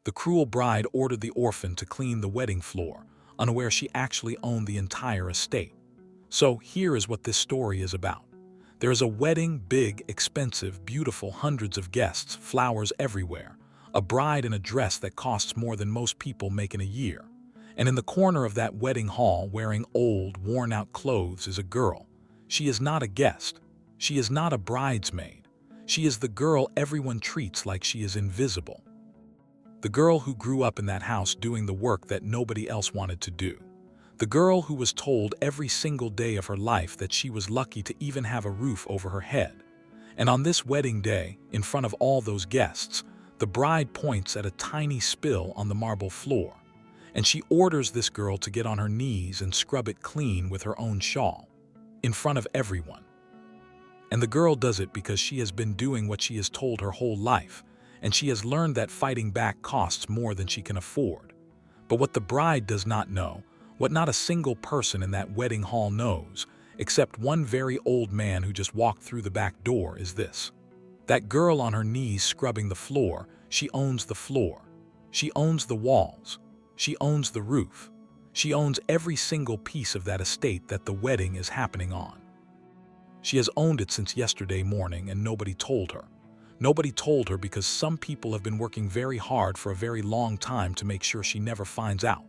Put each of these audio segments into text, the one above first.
The cruel bride ordered the orphan to clean the wedding floor, unaware she actually owned the entire estate. So here is what this story is about. There is a wedding, big, expensive, beautiful, hundreds of guests, flowers everywhere, a bride in a dress that costs more than most people make in a year. And in the corner of that wedding hall, wearing old, worn-out clothes, is a girl. She is not a guest. She is not a bridesmaid. She is the girl everyone treats like she is invisible. The girl who grew up in that house doing the work that nobody else wanted to do. The girl who was told every single day of her life that she was lucky to even have a roof over her head. And on this wedding day, in front of all those guests, the bride points at a tiny spill on the marble floor, and she orders this girl to get on her knees and scrub it clean with her own shawl, in front of everyone. And the girl does it because she has been doing what she is told her whole life, and she has learned that fighting back costs more than she can afford. But what the bride does not know, what not a single person in that wedding hall knows, except one very old man who just walked through the back door, is this. That girl on her knees scrubbing the floor, she owns the floor. She owns the walls. She owns the roof. She owns every single piece of that estate that the wedding is happening on. She has owned it since yesterday morning, and nobody told her. Nobody told her because some people have been working very hard for a very long time to make sure she never finds out.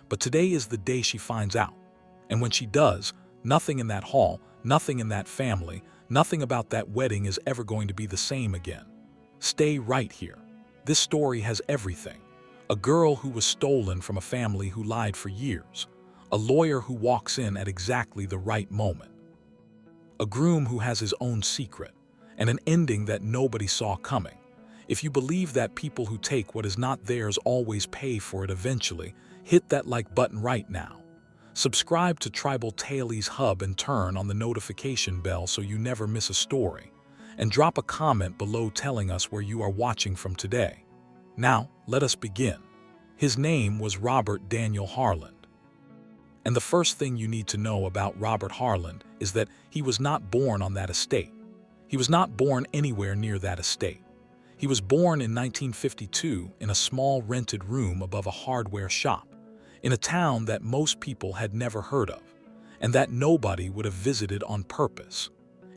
But today is the day she finds out. And when she does, nothing in that hall, nothing in that family, nothing about that wedding is ever going to be the same again. Stay right here. This story has everything. A girl who was stolen from a family who lied for years. A lawyer who walks in at exactly the right moment. A groom who has his own secret. And an ending that nobody saw coming. If you believe that people who take what is not theirs always pay for it eventually, hit that like button right now. Subscribe to Tribal Tales Hub and turn on the notification bell so you never miss a story. And drop a comment below telling us where you are watching from today. Now, let us begin. His name was Robert Daniel Harland. And the first thing you need to know about Robert Harland is that he was not born on that estate. He was not born anywhere near that estate. He was born in 1952 in a small rented room above a hardware shop, in a town that most people had never heard of, and that nobody would have visited on purpose.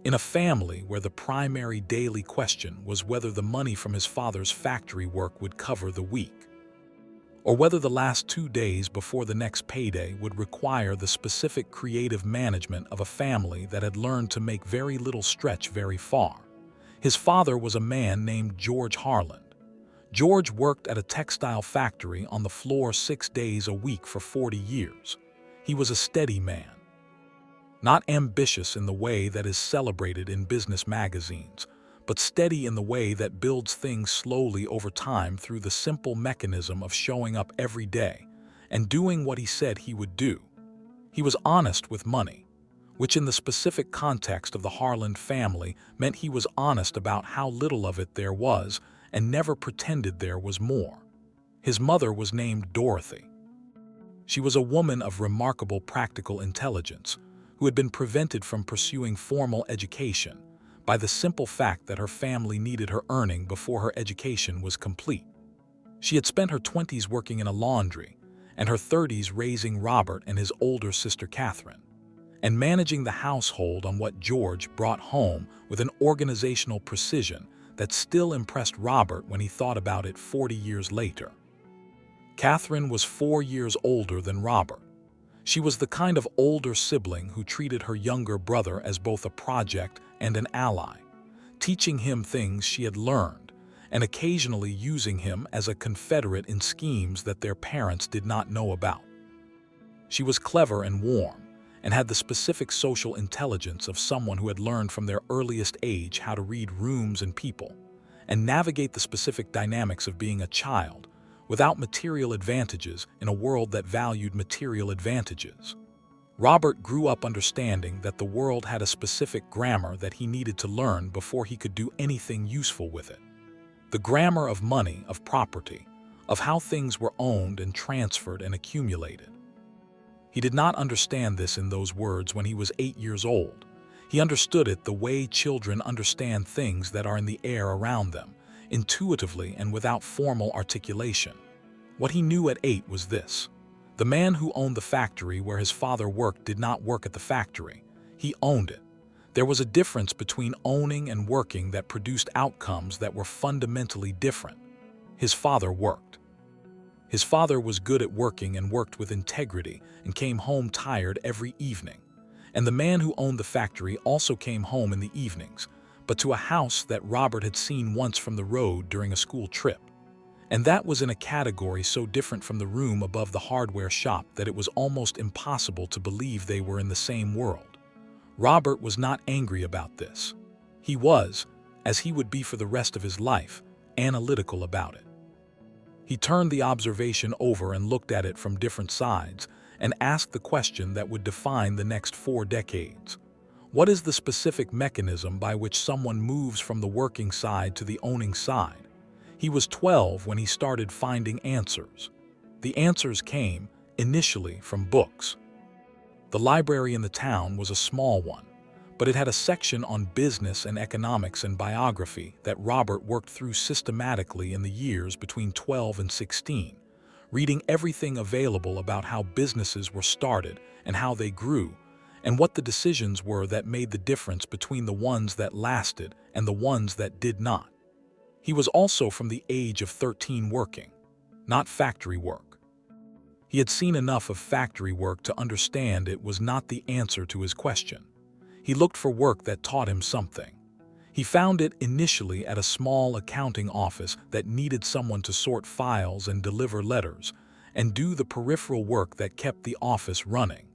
In a family where the primary daily question was whether the money from his father's factory work would cover the week, or whether the last 2 days before the next payday would require the specific creative management of a family that had learned to make very little stretch very far. His father was a man named George Harland. George worked at a textile factory on the floor 6 days a week for 40 years. He was a steady man. Not ambitious in the way that is celebrated in business magazines, but steady in the way that builds things slowly over time through the simple mechanism of showing up every day and doing what he said he would do. He was honest with money, which in the specific context of the Harland family meant he was honest about how little of it there was and never pretended there was more. His mother was named Dorothy. She was a woman of remarkable practical intelligence who had been prevented from pursuing formal education by the simple fact that her family needed her earning before her education was complete. She had spent her 20s working in a laundry and her 30s raising Robert and his older sister Catherine, and managing the household on what George brought home with an organizational precision that still impressed Robert when he thought about it 40 years later. Catherine was 4 years older than Robert. She was the kind of older sibling who treated her younger brother as both a project and an ally, teaching him things she had learned, and occasionally using him as a confederate in schemes that their parents did not know about. She was clever and warm, and had the specific social intelligence of someone who had learned from their earliest age how to read rooms and people, and navigate the specific dynamics of being a child without material advantages in a world that valued material advantages. Robert grew up understanding that the world had a specific grammar that he needed to learn before he could do anything useful with it. The grammar of money, of property, of how things were owned and transferred and accumulated. He did not understand this in those words when he was 8 years old. He understood it the way children understand things that are in the air around them, intuitively and without formal articulation. What he knew at 8 was this: the man who owned the factory where his father worked did not work at the factory. He owned it. There was a difference between owning and working that produced outcomes that were fundamentally different. His father worked. His father was good at working and worked with integrity and came home tired every evening. And the man who owned the factory also came home in the evenings, but to a house that Robert had seen once from the road during a school trip. And that was in a category so different from the room above the hardware shop that it was almost impossible to believe they were in the same world. Robert was not angry about this. He was, as he would be for the rest of his life, analytical about it. He turned the observation over and looked at it from different sides and asked the question that would define the next 4 decades. What is the specific mechanism by which someone moves from the working side to the owning side? He was 12 when he started finding answers. The answers came, initially, from books. The library in the town was a small one, but it had a section on business and economics and biography that Robert worked through systematically in the years between 12 and 16, reading everything available about how businesses were started and how they grew, and what the decisions were that made the difference between the ones that lasted and the ones that did not. He was also from the age of 13 working, not factory work. He had seen enough of factory work to understand it was not the answer to his question. He looked for work that taught him something. He found it initially at a small accounting office that needed someone to sort files and deliver letters and do the peripheral work that kept the office running.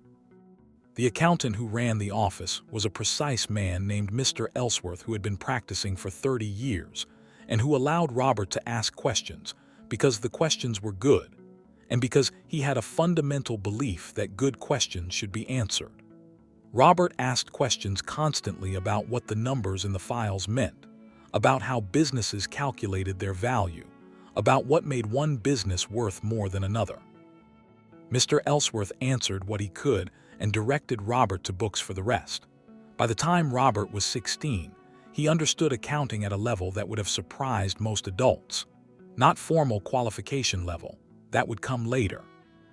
The accountant who ran the office was a precise man named Mr. Ellsworth who had been practicing for 30 years and who allowed Robert to ask questions because the questions were good and because he had a fundamental belief that good questions should be answered. Robert asked questions constantly about what the numbers in the files meant, about how businesses calculated their value, about what made one business worth more than another. Mr. Ellsworth answered what he could and directed Robert to books for the rest. By the time Robert was 16, he understood accounting at a level that would have surprised most adults. Not formal qualification level, that would come later.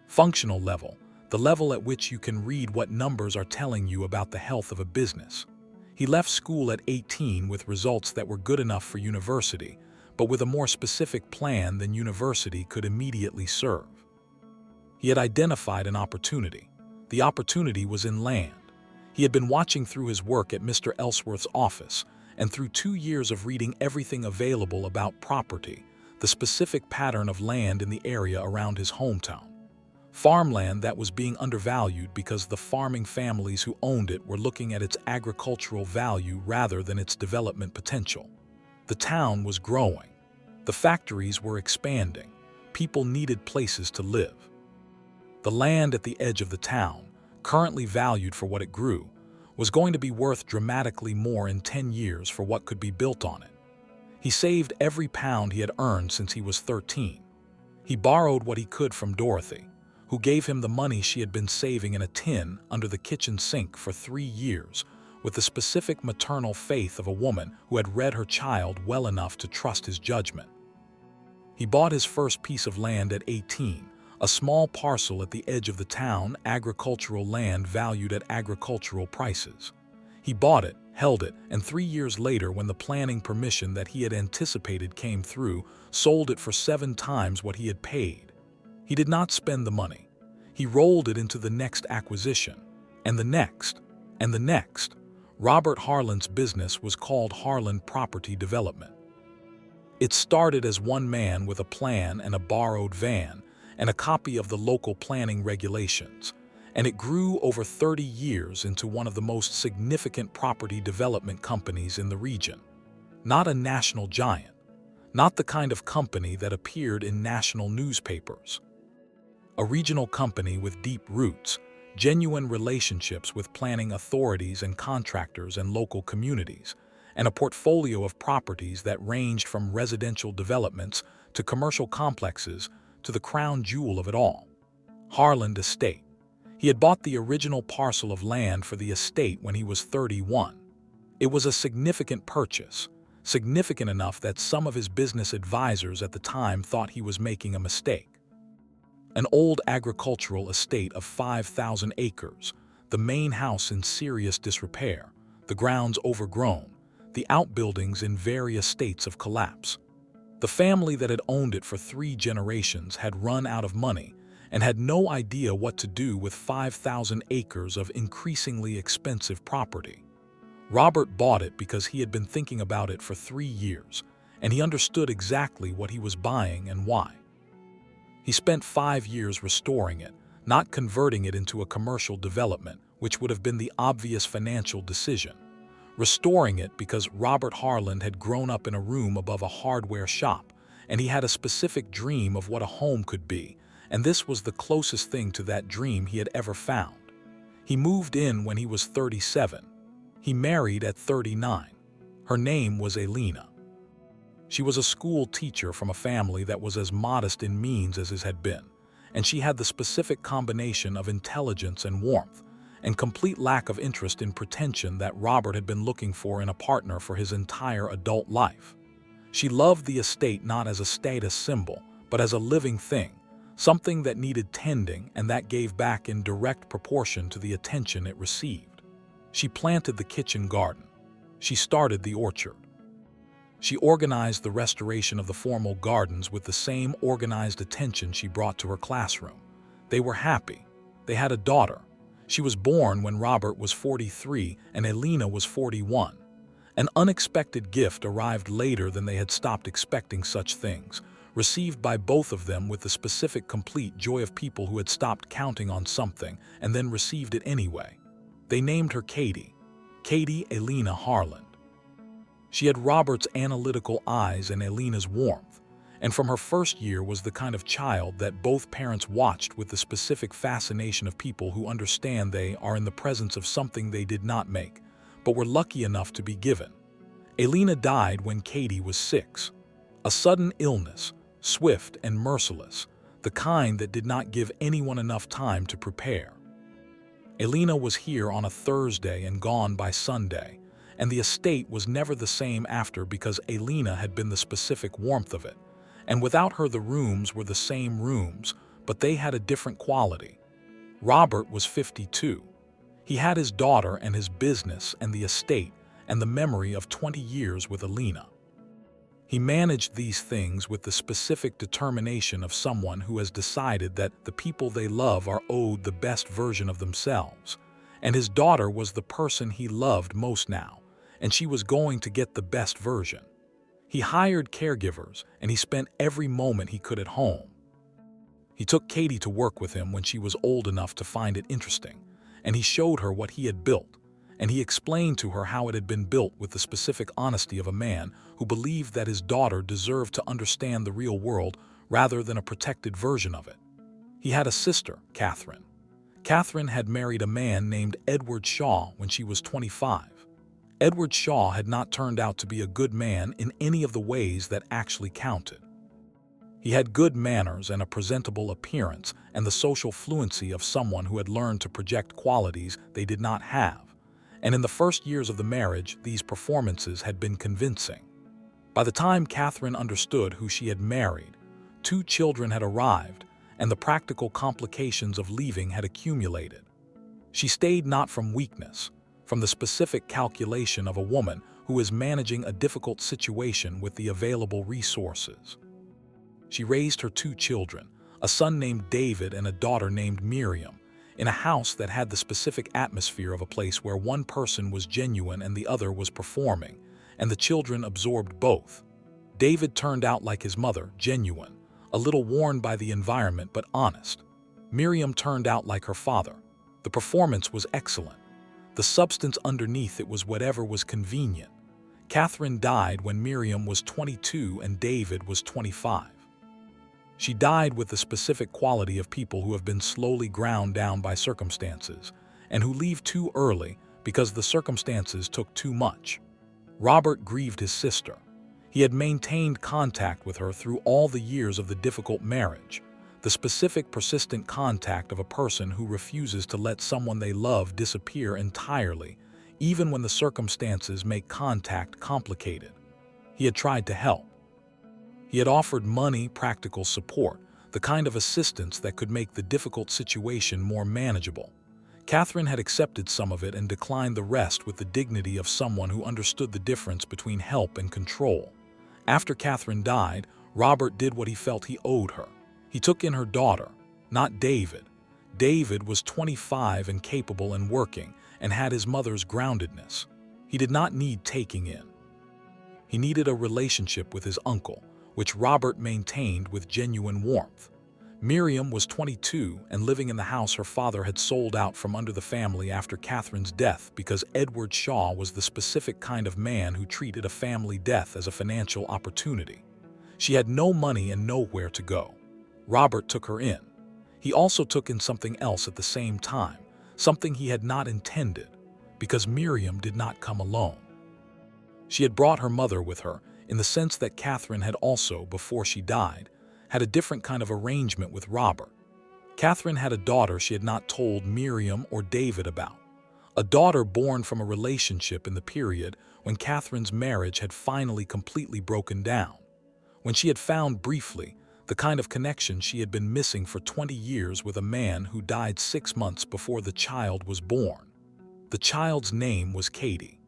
Functional level, the level at which you can read what numbers are telling you about the health of a business. He left school at 18 with results that were good enough for university, but with a more specific plan than university could immediately serve. He had identified an opportunity. The opportunity was in land. He had been watching through his work at Mr. Ellsworth's office, and through 2 years of reading everything available about property, the specific pattern of land in the area around his hometown. Farmland that was being undervalued because the farming families who owned it were looking at its agricultural value rather than its development potential. The town was growing. The factories were expanding. People needed places to live. The land at the edge of the town, currently valued for what it grew, was going to be worth dramatically more in 10 years for what could be built on it. He saved every pound he had earned since he was 13. He borrowed what he could from Dorothy, who gave him the money she had been saving in a tin under the kitchen sink for 3 years, with the specific maternal faith of a woman who had read her child well enough to trust his judgment. He bought his first piece of land at 18, a small parcel at the edge of the town, agricultural land valued at agricultural prices. He bought it, held it, and 3 years later, when the planning permission that he had anticipated came through, sold it for 7 times what he had paid. He did not spend the money. He rolled it into the next acquisition, and the next, and the next. Robert Harlan's business was called Harlan Property Development. It started as one man with a plan and a borrowed van and a copy of the local planning regulations, and it grew over 30 years into one of the most significant property development companies in the region. Not a national giant, not the kind of company that appeared in national newspapers. A regional company with deep roots, genuine relationships with planning authorities and contractors and local communities, and a portfolio of properties that ranged from residential developments to commercial complexes to the crown jewel of it all, Harlan Estate. He had bought the original parcel of land for the estate when he was 31. It was a significant purchase, significant enough that some of his business advisors at the time thought he was making a mistake. An old agricultural estate of 5,000 acres, the main house in serious disrepair, the grounds overgrown, the outbuildings in various states of collapse. The family that had owned it for 3 generations had run out of money and had no idea what to do with 5,000 acres of increasingly expensive property. Robert bought it because he had been thinking about it for 3 years, and he understood exactly what he was buying and why. He spent 5 years restoring it, not converting it into a commercial development, which would have been the obvious financial decision. Restoring it because Robert Harland had grown up in a room above a hardware shop, and he had a specific dream of what a home could be, and this was the closest thing to that dream he had ever found. He moved in when he was 37. He married at 39. Her name was Elena. She was a school teacher from a family that was as modest in means as his had been, and she had the specific combination of intelligence and warmth, and complete lack of interest in pretension that Robert had been looking for in a partner for his entire adult life. She loved the estate not as a status symbol, but as a living thing, something that needed tending and that gave back in direct proportion to the attention it received. She planted the kitchen garden. She started the orchard. She organized the restoration of the formal gardens with the same organized attention she brought to her classroom. They were happy. They had a daughter. She was born when Robert was 43 and Elena was 41. An unexpected gift arrived later than they had stopped expecting such things, received by both of them with the specific complete joy of people who had stopped counting on something and then received it anyway. They named her Katie Elena Harland. She had Robert's analytical eyes and Elena's warmth, and from her first year was the kind of child that both parents watched with the specific fascination of people who understand they are in the presence of something they did not make, but were lucky enough to be given. Elena died when Katie was 6. A sudden illness, swift and merciless, the kind that did not give anyone enough time to prepare. Elena was here on a Thursday and gone by Sunday, and the estate was never the same after because Elena had been the specific warmth of it, and without her the rooms were the same rooms, but they had a different quality. Robert was 52. He had his daughter and his business and the estate and the memory of 20 years with Elena. He managed these things with the specific determination of someone who has decided that the people they love are owed the best version of themselves, and his daughter was the person he loved most now, and she was going to get the best version. He hired caregivers, and he spent every moment he could at home. He took Katie to work with him when she was old enough to find it interesting, and he showed her what he had built, and he explained to her how it had been built with the specific honesty of a man who believed that his daughter deserved to understand the real world rather than a protected version of it. He had a sister, Catherine. Catherine had married a man named Edward Shaw when she was 25. Edward Shaw had not turned out to be a good man in any of the ways that actually counted. He had good manners and a presentable appearance and the social fluency of someone who had learned to project qualities they did not have, and in the first years of the marriage these performances had been convincing. By the time Catherine understood who she had married, 2 children had arrived, and the practical complications of leaving had accumulated. She stayed not from weakness, from the specific calculation of a woman who is managing a difficult situation with the available resources. She raised her 2 children, a son named David and a daughter named Miriam, in a house that had the specific atmosphere of a place where one person was genuine and the other was performing, and the children absorbed both. David turned out like his mother, genuine, a little worn by the environment but honest. Miriam turned out like her father. The performance was excellent. The substance underneath it was whatever was convenient. Catherine died when Miriam was 22 and David was 25. She died with the specific quality of people who have been slowly ground down by circumstances, and who leave too early because the circumstances took too much. Robert grieved his sister. He had maintained contact with her through all the years of the difficult marriage, the specific persistent contact of a person who refuses to let someone they love disappear entirely, even when the circumstances make contact complicated. He had tried to help. He had offered money, practical support, the kind of assistance that could make the difficult situation more manageable. Catherine had accepted some of it and declined the rest with the dignity of someone who understood the difference between help and control. After Catherine died, Robert did what he felt he owed her. He took in her daughter, not David. David was 25 and capable and working, and had his mother's groundedness. He did not need taking in. He needed a relationship with his uncle, which Robert maintained with genuine warmth. Miriam was 22 and living in the house her father had sold out from under the family after Catherine's death because Edward Shaw was the specific kind of man who treated a family death as a financial opportunity. She had no money and nowhere to go. Robert took her in. He also took in something else at the same time, something he had not intended, because Miriam did not come alone. She had brought her mother with her, in the sense that Catherine had also, before she died, had a different kind of arrangement with Robert. Catherine had a daughter she had not told Miriam or David about, a daughter born from a relationship in the period when Catherine's marriage had finally completely broken down, when she had found briefly the kind of connection she had been missing for 20 years with a man who died 6 months before the child was born. The child's name was Katie.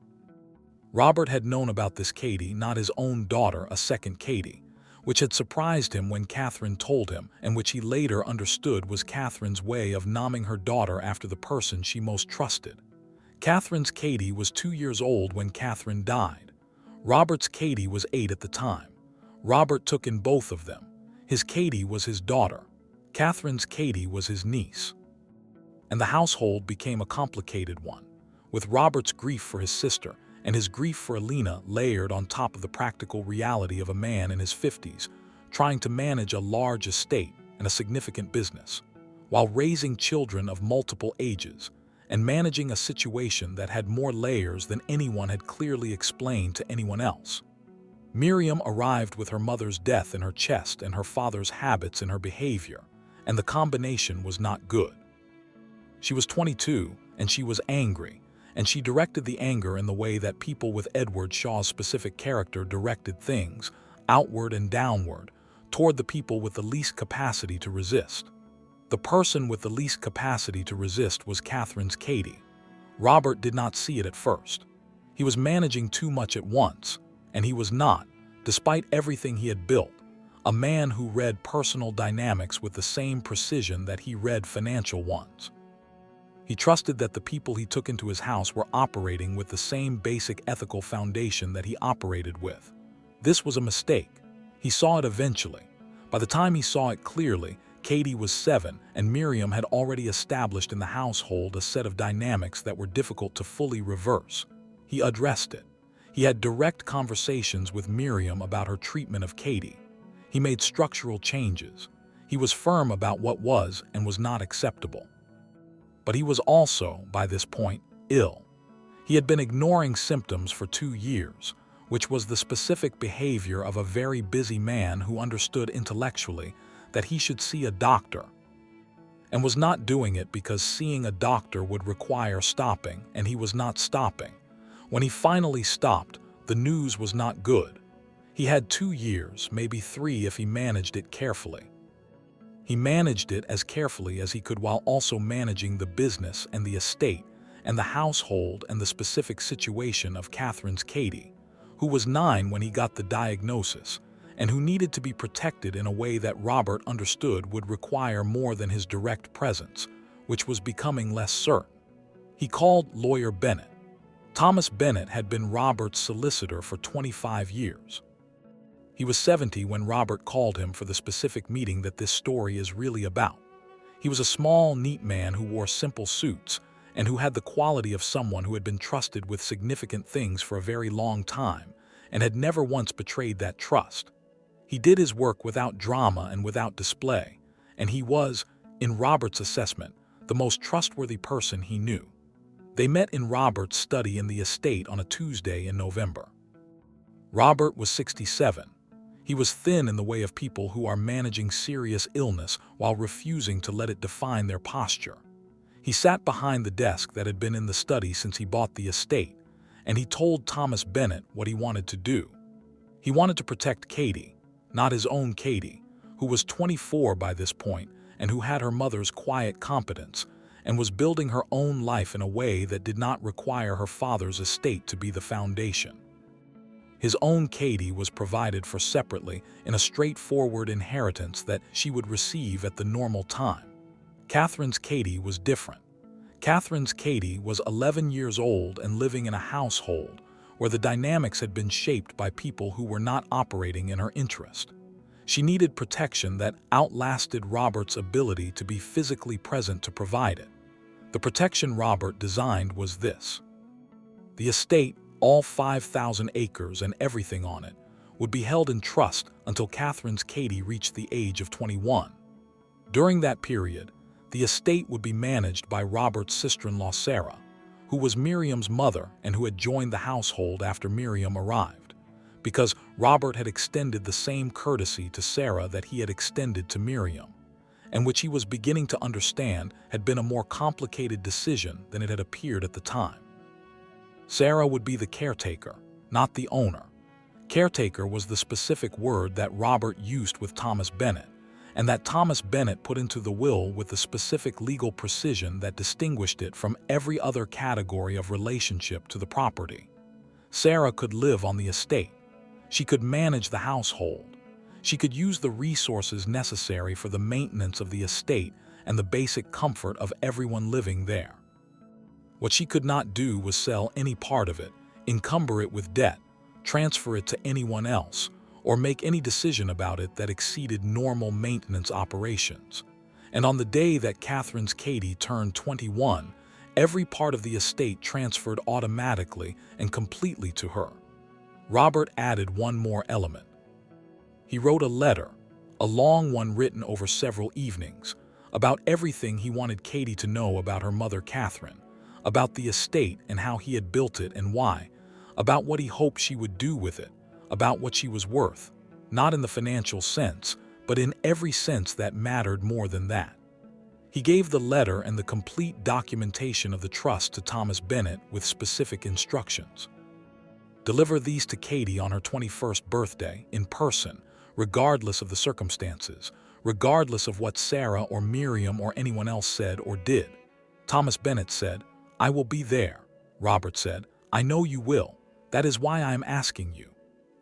Robert had known about this Katie, not his own daughter, a second Katie, which had surprised him when Catherine told him, and which he later understood was Catherine's way of naming her daughter after the person she most trusted. Catherine's Katie was 2 years old when Catherine died. Robert's Katie was 8 at the time. Robert took in both of them. His Katie was his daughter. Catherine's Katie was his niece. And the household became a complicated one, with Robert's grief for his sister and his grief for Alina layered on top of the practical reality of a man in his 50s trying to manage a large estate and a significant business, while raising children of multiple ages and managing a situation that had more layers than anyone had clearly explained to anyone else. Miriam arrived with her mother's death in her chest and her father's habits in her behavior, and the combination was not good. She was 22, and she was angry, and she directed the anger in the way that people with Edward Shaw's specific character directed things, outward and downward, toward the people with the least capacity to resist. The person with the least capacity to resist was Catherine's Katie. Robert did not see it at first. He was managing too much at once, and he was not, despite everything he had built, a man who read personal dynamics with the same precision that he read financial ones. He trusted that the people he took into his house were operating with the same basic ethical foundation that he operated with. This was a mistake. He saw it eventually. By the time he saw it clearly, Katie was 7, and Miriam had already established in the household a set of dynamics that were difficult to fully reverse. He addressed it. He had direct conversations with Miriam about her treatment of Katie. He made structural changes. He was firm about what was and was not acceptable. But he was also, by this point, ill. He had been ignoring symptoms for 2 years, which was the specific behavior of a very busy man who understood intellectually that he should see a doctor, and was not doing it because seeing a doctor would require stopping, and he was not stopping. When he finally stopped, the news was not good. He had 2 years, maybe 3 if he managed it carefully. He managed it as carefully as he could while also managing the business and the estate and the household and the specific situation of Catherine's Katie, who was 9 when he got the diagnosis and who needed to be protected in a way that Robert understood would require more than his direct presence, which was becoming less certain. He called lawyer Bennett. Thomas Bennett had been Robert's solicitor for 25 years. He was 70 when Robert called him for the specific meeting that this story is really about. He was a small, neat man who wore simple suits and who had the quality of someone who had been trusted with significant things for a very long time and had never once betrayed that trust. He did his work without drama and without display, and he was, in Robert's assessment, the most trustworthy person he knew. They met in Robert's study in the estate on a Tuesday in November. Robert was 67. He was thin in the way of people who are managing serious illness while refusing to let it define their posture. He sat behind the desk that had been in the study since he bought the estate, and he told Thomas Bennett what he wanted to do. He wanted to protect Katie, not his own Katie, who was 24 by this point and who had her mother's quiet competence and was building her own life in a way that did not require her father's estate to be the foundation. His own Katie was provided for separately in a straightforward inheritance that she would receive at the normal time. Catherine's Katie was different. Catherine's Katie was 11 years old and living in a household where the dynamics had been shaped by people who were not operating in her interest. She needed protection that outlasted Robert's ability to be physically present to provide it. The protection Robert designed was this. The estate, all 5,000 acres and everything on it, would be held in trust until Catherine's Katie reached the age of 21. During that period, the estate would be managed by Robert's sister-in-law Sarah, who was Miriam's mother and who had joined the household after Miriam arrived, because Robert had extended the same courtesy to Sarah that he had extended to Miriam, and which he was beginning to understand had been a more complicated decision than it had appeared at the time. Sarah would be the caretaker, not the owner. Caretaker was the specific word that Robert used with Thomas Bennett, and that Thomas Bennett put into the will with the specific legal precision that distinguished it from every other category of relationship to the property. Sarah could live on the estate. She could manage the household. She could use the resources necessary for the maintenance of the estate and the basic comfort of everyone living there. What she could not do was sell any part of it, encumber it with debt, transfer it to anyone else, or make any decision about it that exceeded normal maintenance operations. And on the day that Catherine's Katie turned 21, every part of the estate transferred automatically and completely to her. Robert added one more element. He wrote a letter, a long one written over several evenings, about everything he wanted Katie to know about her mother Catherine, about the estate and how he had built it and why, about what he hoped she would do with it, about what she was worth, not in the financial sense, but in every sense that mattered more than that. He gave the letter and the complete documentation of the trust to Thomas Bennett with specific instructions. Deliver these to Katie on her 21st birthday, in person, regardless of the circumstances, regardless of what Sarah or Miriam or anyone else said or did. Thomas Bennett said, "I will be there." Robert said, "I know you will. That is why I am asking you."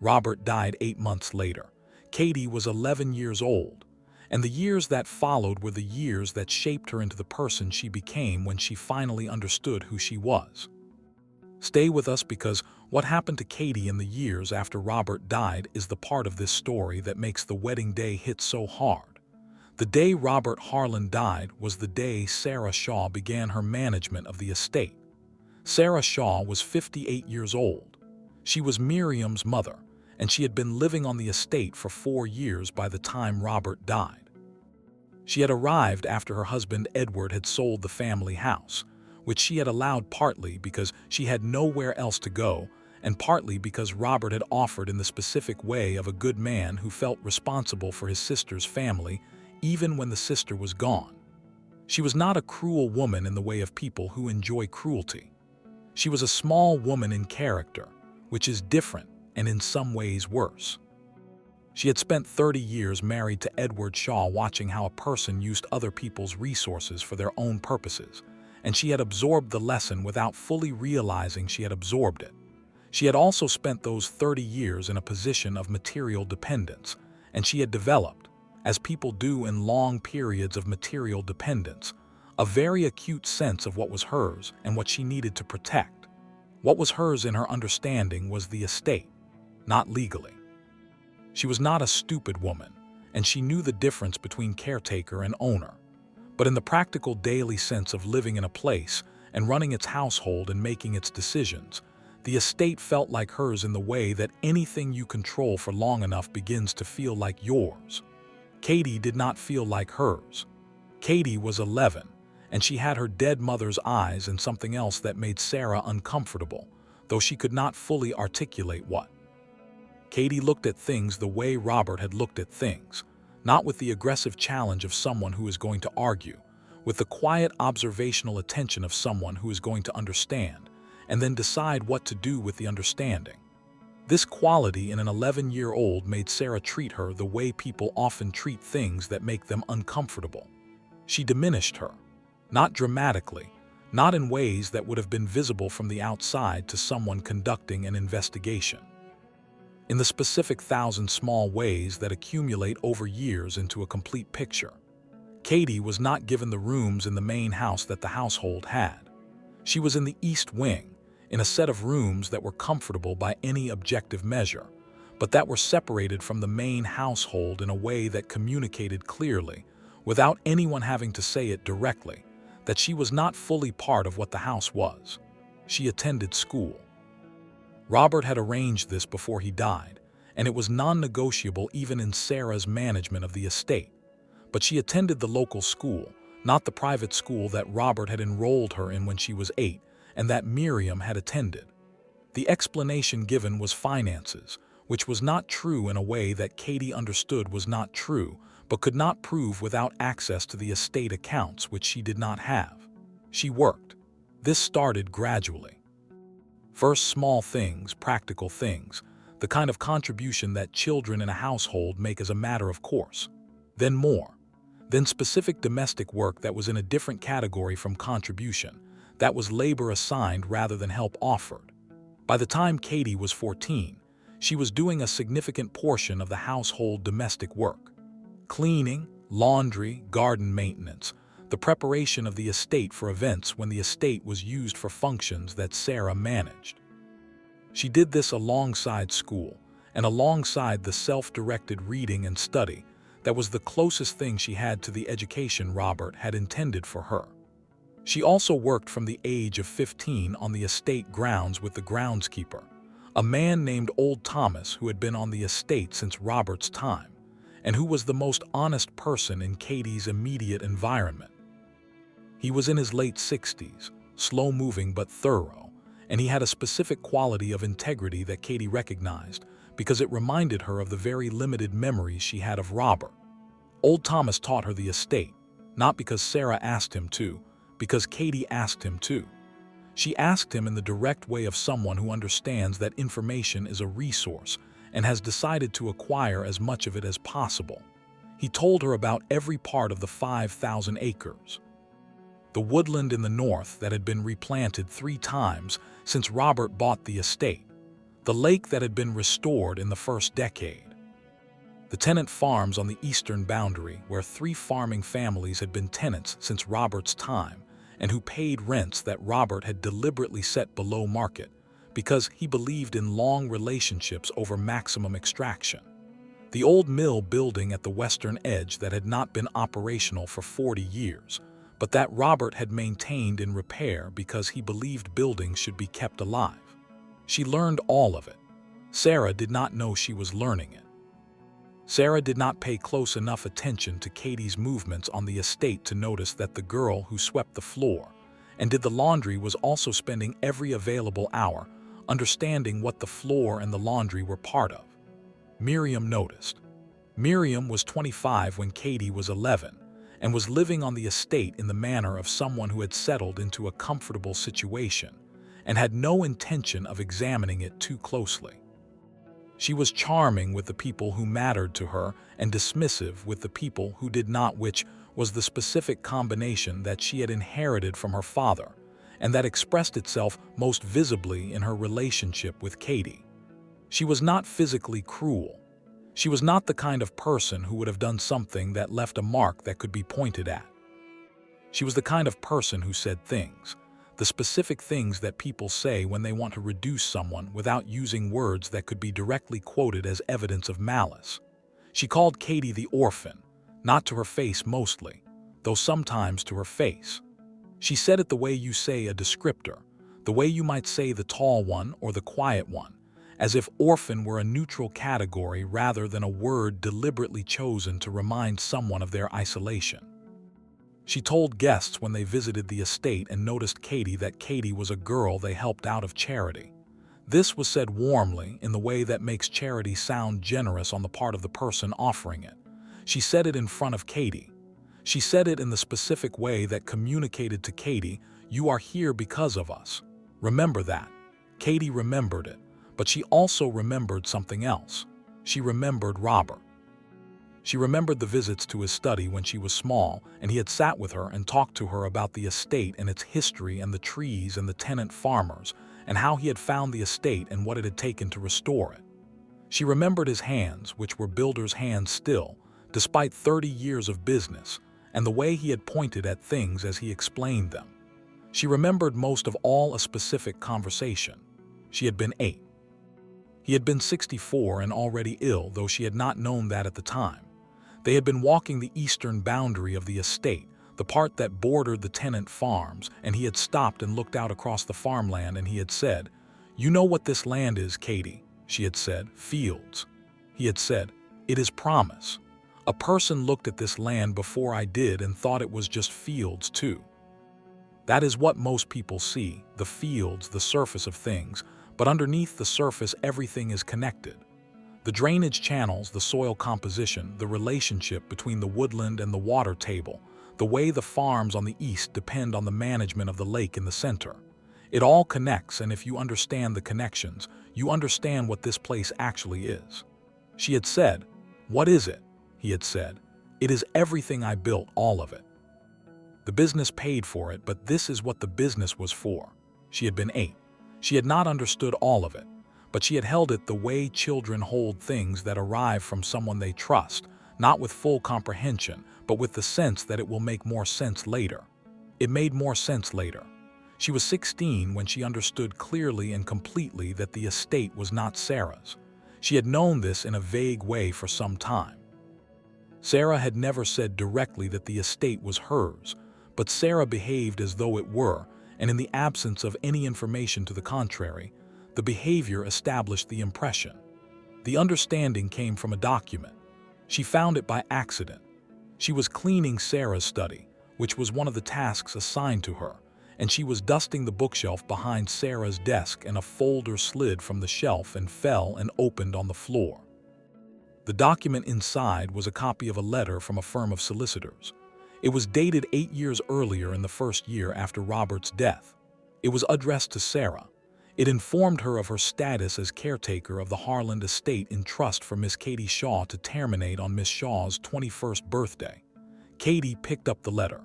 Robert died 8 months later. Katie was 11 years old, and the years that followed were the years that shaped her into the person she became when she finally understood who she was. Stay with us because what happened to Katie in the years after Robert died is the part of this story that makes the wedding day hit so hard. The day Robert Harlan died was the day Sarah Shaw began her management of the estate. Sarah Shaw was 58 years old. She was Miriam's mother, and she had been living on the estate for 4 years by the time Robert died. She had arrived after her husband Edward had sold the family house, which she had allowed partly because she had nowhere else to go, and partly because Robert had offered in the specific way of a good man who felt responsible for his sister's family even when the sister was gone. She was not a cruel woman in the way of people who enjoy cruelty. She was a small woman in character, which is different and in some ways worse. She had spent 30 years married to Edward Shaw watching how a person used other people's resources for their own purposes, and she had absorbed the lesson without fully realizing she had absorbed it. She had also spent those 30 years in a position of material dependence, and she had developed, as people do in long periods of material dependence, a very acute sense of what was hers and what she needed to protect. What was hers in her understanding was the estate, not legally. She was not a stupid woman, and she knew the difference between caretaker and owner. But in the practical daily sense of living in a place and running its household and making its decisions, the estate felt like hers in the way that anything you control for long enough begins to feel like yours. Katie did not feel like hers. Katie was 11, and she had her dead mother's eyes and something else that made Sarah uncomfortable, though she could not fully articulate what. Katie looked at things the way Robert had looked at things, not with the aggressive challenge of someone who is going to argue, with the quiet observational attention of someone who is going to understand, and then decide what to do with the understanding. This quality in an 11-year-old made Sarah treat her the way people often treat things that make them uncomfortable. She diminished her, not dramatically, not in ways that would have been visible from the outside to someone conducting an investigation. In the specific thousand small ways that accumulate over years into a complete picture. Katie was not given the rooms in the main house that the household had. She was in the East Wing, in a set of rooms that were comfortable by any objective measure, but that were separated from the main household in a way that communicated clearly, without anyone having to say it directly, that she was not fully part of what the house was. She attended school. Robert had arranged this before he died, and it was non-negotiable even in Sarah's management of the estate. But she attended the local school, not the private school that Robert had enrolled her in when she was 8, and that Miriam had attended. The explanation given was finances, which was not true in a way that Katie understood was not true, but could not prove without access to the estate accounts, which she did not have. She worked. This started gradually. First, small things, practical things, the kind of contribution that children in a household make as a matter of course. Then more. Then specific domestic work that was in a different category from contribution, that was labor assigned rather than help offered. By the time Katie was 14, she was doing a significant portion of the household domestic work. Cleaning, laundry, garden maintenance, the preparation of the estate for events when the estate was used for functions that Sarah managed. She did this alongside school and alongside the self-directed reading and study that was the closest thing she had to the education Robert had intended for her. She also worked from the age of 15 on the estate grounds with the groundskeeper, a man named Old Thomas who had been on the estate since Robert's time, and who was the most honest person in Katie's immediate environment. He was in his late 60s, slow-moving but thorough, and he had a specific quality of integrity that Katie recognized because it reminded her of the very limited memories she had of Robert. Old Thomas taught her the estate, not because Sarah asked him to, because Katie asked him to. She asked him in the direct way of someone who understands that information is a resource and has decided to acquire as much of it as possible. He told her about every part of the 5,000 acres. The woodland in the north that had been replanted 3 times since Robert bought the estate. The lake that had been restored in the first decade. The tenant farms on the eastern boundary where 3 farming families had been tenants since Robert's time and who paid rents that Robert had deliberately set below market because he believed in long relationships over maximum extraction. The old mill building at the western edge that had not been operational for 40 years, but that Robert had maintained in repair because he believed buildings should be kept alive. She learned all of it. Sarah did not know she was learning it. Sarah did not pay close enough attention to Katie's movements on the estate to notice that the girl who swept the floor and did the laundry was also spending every available hour understanding what the floor and the laundry were part of. Miriam noticed. Miriam was 25 when Katie was 11 and was living on the estate in the manner of someone who had settled into a comfortable situation and had no intention of examining it too closely. She was charming with the people who mattered to her and dismissive with the people who did not, which was the specific combination that she had inherited from her father and that expressed itself most visibly in her relationship with Katie. She was not physically cruel. She was not the kind of person who would have done something that left a mark that could be pointed at. She was the kind of person who said things, the specific things that people say when they want to reduce someone without using words that could be directly quoted as evidence of malice. She called Katie the orphan, not to her face mostly, though sometimes to her face. She said it the way you say a descriptor, the way you might say the tall one or the quiet one, as if orphan were a neutral category rather than a word deliberately chosen to remind someone of their isolation. She told guests when they visited the estate and noticed Katie that Katie was a girl they helped out of charity. This was said warmly in the way that makes charity sound generous on the part of the person offering it. She said it in front of Katie. She said it in the specific way that communicated to Katie, "You are here because of us. Remember that." Katie remembered it, But she also remembered something else. She remembered Robert. She remembered the visits to his study when she was small, and he had sat with her and talked to her about the estate and its history and the trees and the tenant farmers, and how he had found the estate and what it had taken to restore it. She remembered his hands, which were builder's hands still, despite 30 years of business, and the way he had pointed at things as he explained them. She remembered most of all a specific conversation. She had been 8. He had been 64 and already ill, though she had not known that at the time. They had been walking the eastern boundary of the estate, the part that bordered the tenant farms, and he had stopped and looked out across the farmland, and he had said, "You know what this land is, Katie," she had said, "fields." He had said, "It is promise. A person looked at this land before I did and thought it was just fields too." That is what most people see, the fields, the surface of things, but underneath the surface everything is connected. The drainage channels, the soil composition, the relationship between the woodland and the water table, the way the farms on the east depend on the management of the lake in the center. It all connects, and if you understand the connections, you understand what this place actually is. She had said, "What is it?" He had said, "It is everything I built, all of it." The business paid for it, but this is what the business was for. She had been 8. She had not understood all of it, but she had held it the way children hold things that arrive from someone they trust, not with full comprehension, but with the sense that it will make more sense later. It made more sense later. She was 16 when she understood clearly and completely that the estate was not Sarah's. She had known this in a vague way for some time. Sarah had never said directly that the estate was hers, but Sarah behaved as though it were, and in the absence of any information to the contrary, the behavior established the impression. The understanding came from a document. She found it by accident. She was cleaning Sarah's study, which was one of the tasks assigned to her, and she was dusting the bookshelf behind Sarah's desk, and a folder slid from the shelf and fell and opened on the floor. The document inside was a copy of a letter from a firm of solicitors. It was dated 8 years earlier in the first year after Robert's death. It was addressed to Sarah. It informed her of her status as caretaker of the Harland estate in trust for Miss Katie Shaw to terminate on Miss Shaw's 21st birthday. Katie picked up the letter.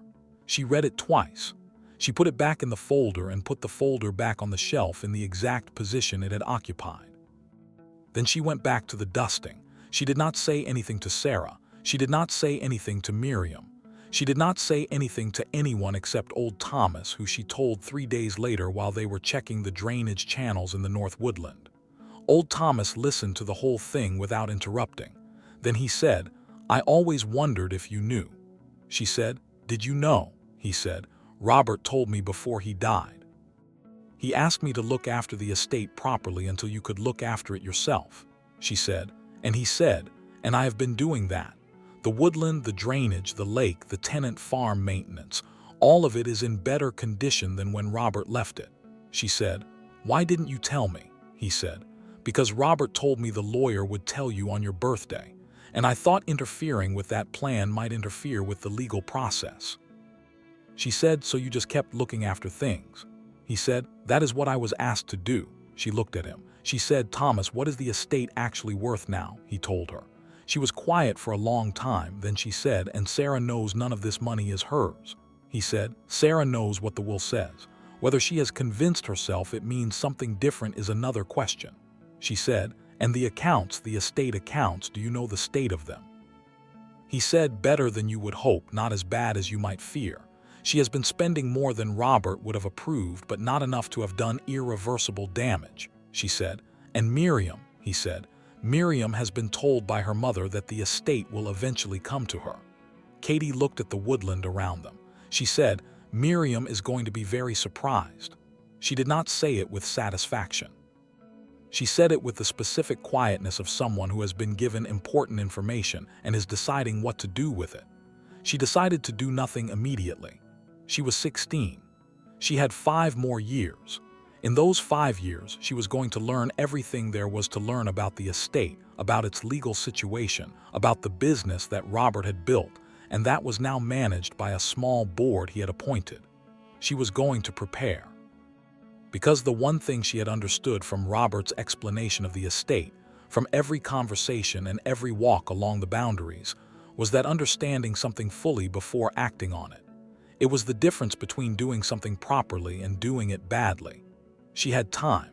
She read it twice. She put it back in the folder and put the folder back on the shelf in the exact position it had occupied. Then she went back to the dusting. She did not say anything to Sarah. She did not say anything to Miriam. She did not say anything to anyone except old Thomas, who she told 3 days later while they were checking the drainage channels in the North Woodland. Old Thomas listened to the whole thing without interrupting. Then he said, "I always wondered if you knew." She said, "Did you know?" He said, "Robert told me before he died. He asked me to look after the estate properly until you could look after it yourself." She said, "And he said, and I have been doing that. The woodland, the drainage, the lake, the tenant farm maintenance, all of it is in better condition than when Robert left it." She said, "Why didn't you tell me?" He said, "Because Robert told me the lawyer would tell you on your birthday, and I thought interfering with that plan might interfere with the legal process." She said, "So you just kept looking after things?" He said, "That is what I was asked to do." She looked at him. She said, "Thomas, what is the estate actually worth now?" He told her. She was quiet for a long time, then she said, "And Sarah knows none of this money is hers." He said, "Sarah knows what the will says. Whether she has convinced herself it means something different is another question." She said, "And the accounts, the estate accounts, do you know the state of them?" He said, "Better than you would hope, not as bad as you might fear. She has been spending more than Robert would have approved, but not enough to have done irreversible damage." She said, "And Miriam," he said, "Miriam has been told by her mother that the estate will eventually come to her." Katie looked at the woodland around them. She said, "Miriam is going to be very surprised." She did not say it with satisfaction. She said it with the specific quietness of someone who has been given important information and is deciding what to do with it. She decided to do nothing immediately. She was 16. She had 5 more years. In those 5 years, she was going to learn everything there was to learn about the estate, about its legal situation, about the business that Robert had built, and that was now managed by a small board he had appointed. She was going to prepare. Because the one thing she had understood from Robert's explanation of the estate, from every conversation and every walk along the boundaries, was that understanding something fully before acting on it. It was the difference between doing something properly and doing it badly. She had time.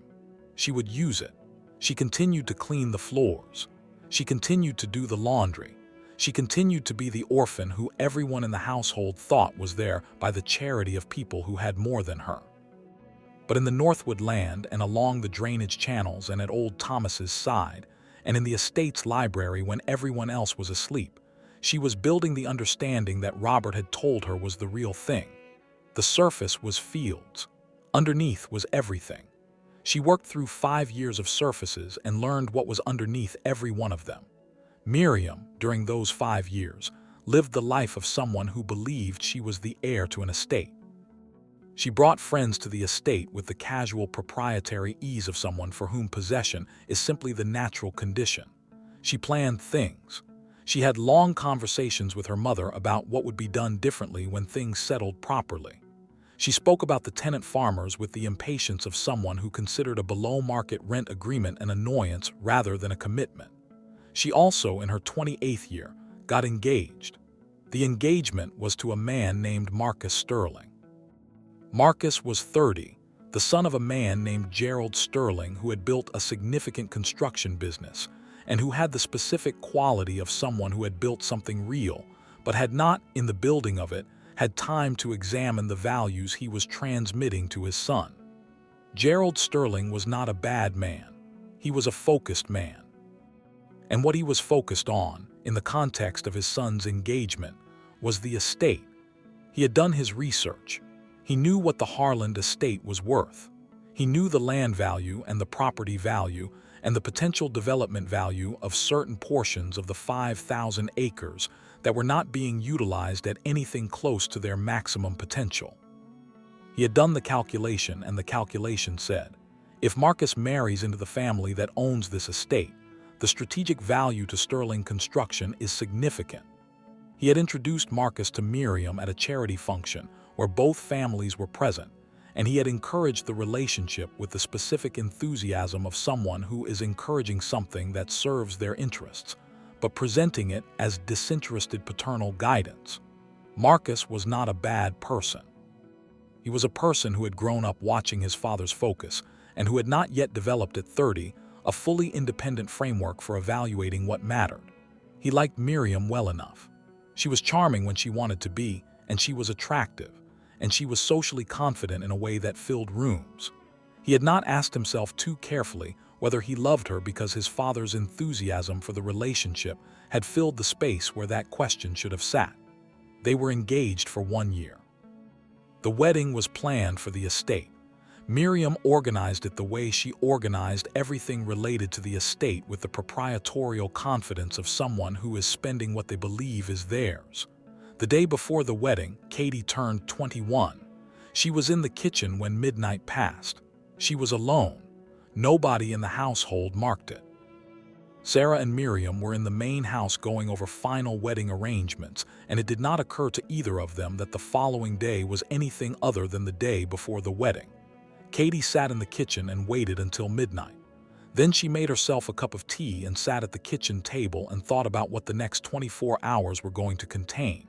She would use it. She continued to clean the floors. She continued to do the laundry. She continued to be the orphan who everyone in the household thought was there by the charity of people who had more than her. But in the Northwood land and along the drainage channels and at old Thomas's side, and in the estate's library when everyone else was asleep, she was building the understanding that Robert had told her was the real thing. The surface was fields. Underneath was everything. She worked through 5 years of surfaces and learned what was underneath every one of them. Miriam, during those 5 years, lived the life of someone who believed she was the heir to an estate. She brought friends to the estate with the casual proprietary ease of someone for whom possession is simply the natural condition. She planned things. She had long conversations with her mother about what would be done differently when things settled properly. She spoke about the tenant farmers with the impatience of someone who considered a below-market rent agreement an annoyance rather than a commitment. She also, in her 28th year, got engaged. The engagement was to a man named Marcus Sterling. Marcus was 30, the son of a man named Gerald Sterling who had built a significant construction business and who had the specific quality of someone who had built something real, but had not, in the building of it, had time to examine the values he was transmitting to his son. Gerald Sterling was not a bad man. He was a focused man. And what he was focused on, in the context of his son's engagement, was the estate. He had done his research. He knew what the Harland estate was worth. He knew the land value and the property value and the potential development value of certain portions of the 5,000 acres that were not being utilized at anything close to their maximum potential. He had done the calculation, and the calculation said, if Marcus marries into the family that owns this estate, the strategic value to Sterling Construction is significant. He had introduced Marcus to Miriam at a charity function where both families were present, and he had encouraged the relationship with the specific enthusiasm of someone who is encouraging something that serves their interests, but presenting it as disinterested paternal guidance. Marcus was not a bad person. He was a person who had grown up watching his father's focus and who had not yet developed at 30 a fully independent framework for evaluating what mattered. He liked Miriam well enough. She was charming when she wanted to be, and she was attractive, and she was socially confident in a way that filled rooms. He had not asked himself too carefully whether he loved her because his father's enthusiasm for the relationship had filled the space where that question should have sat. They were engaged for 1 year. The wedding was planned for the estate. Miriam organized it the way she organized everything related to the estate with the proprietorial confidence of someone who is spending what they believe is theirs. The day before the wedding, Katie turned 21. She was in the kitchen when midnight passed. She was alone. Nobody in the household marked it. Sarah and Miriam were in the main house going over final wedding arrangements, and it did not occur to either of them that the following day was anything other than the day before the wedding. Katie sat in the kitchen and waited until midnight. Then she made herself a cup of tea and sat at the kitchen table and thought about what the next 24 hours were going to contain.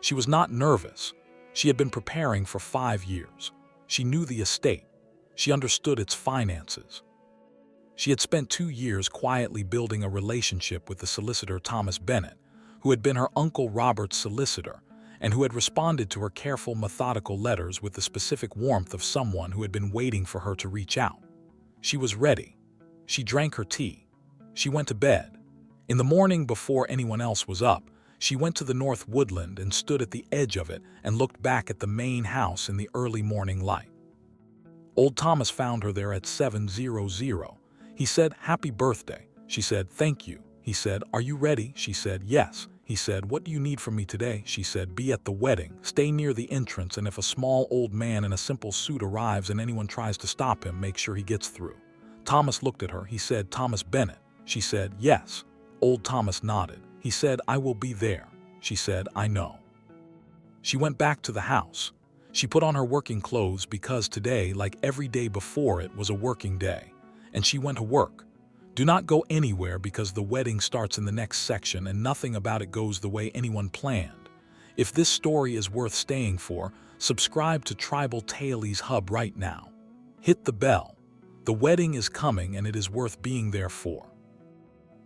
She was not nervous. She had been preparing for 5 years. She knew the estate. She understood its finances. She had spent 2 years quietly building a relationship with the solicitor Thomas Bennett, who had been her Uncle Robert's solicitor, and who had responded to her careful, methodical letters with the specific warmth of someone who had been waiting for her to reach out. She was ready. She drank her tea. She went to bed. In the morning, before anyone else was up, she went to the north woodland and stood at the edge of it and looked back at the main house in the early morning light. Old Thomas found her there at 7:00. He said, "Happy birthday." She said, "Thank you." He said, "Are you ready?" She said, "Yes." He said, "What do you need from me today?" She said, "Be at the wedding. Stay near the entrance, and if a small old man in a simple suit arrives and anyone tries to stop him, make sure he gets through." Thomas looked at her. He said, "Thomas Bennett." She said, "Yes." Old Thomas nodded. He said, "I will be there." She said, "I know." She went back to the house. She put on her working clothes because today, like every day before it, was a working day, and she went to work. Do not go anywhere because the wedding starts in the next section and nothing about it goes the way anyone planned. If this story is worth staying for, subscribe to Tribal Tales Hub right now. Hit the bell. The wedding is coming and it is worth being there for.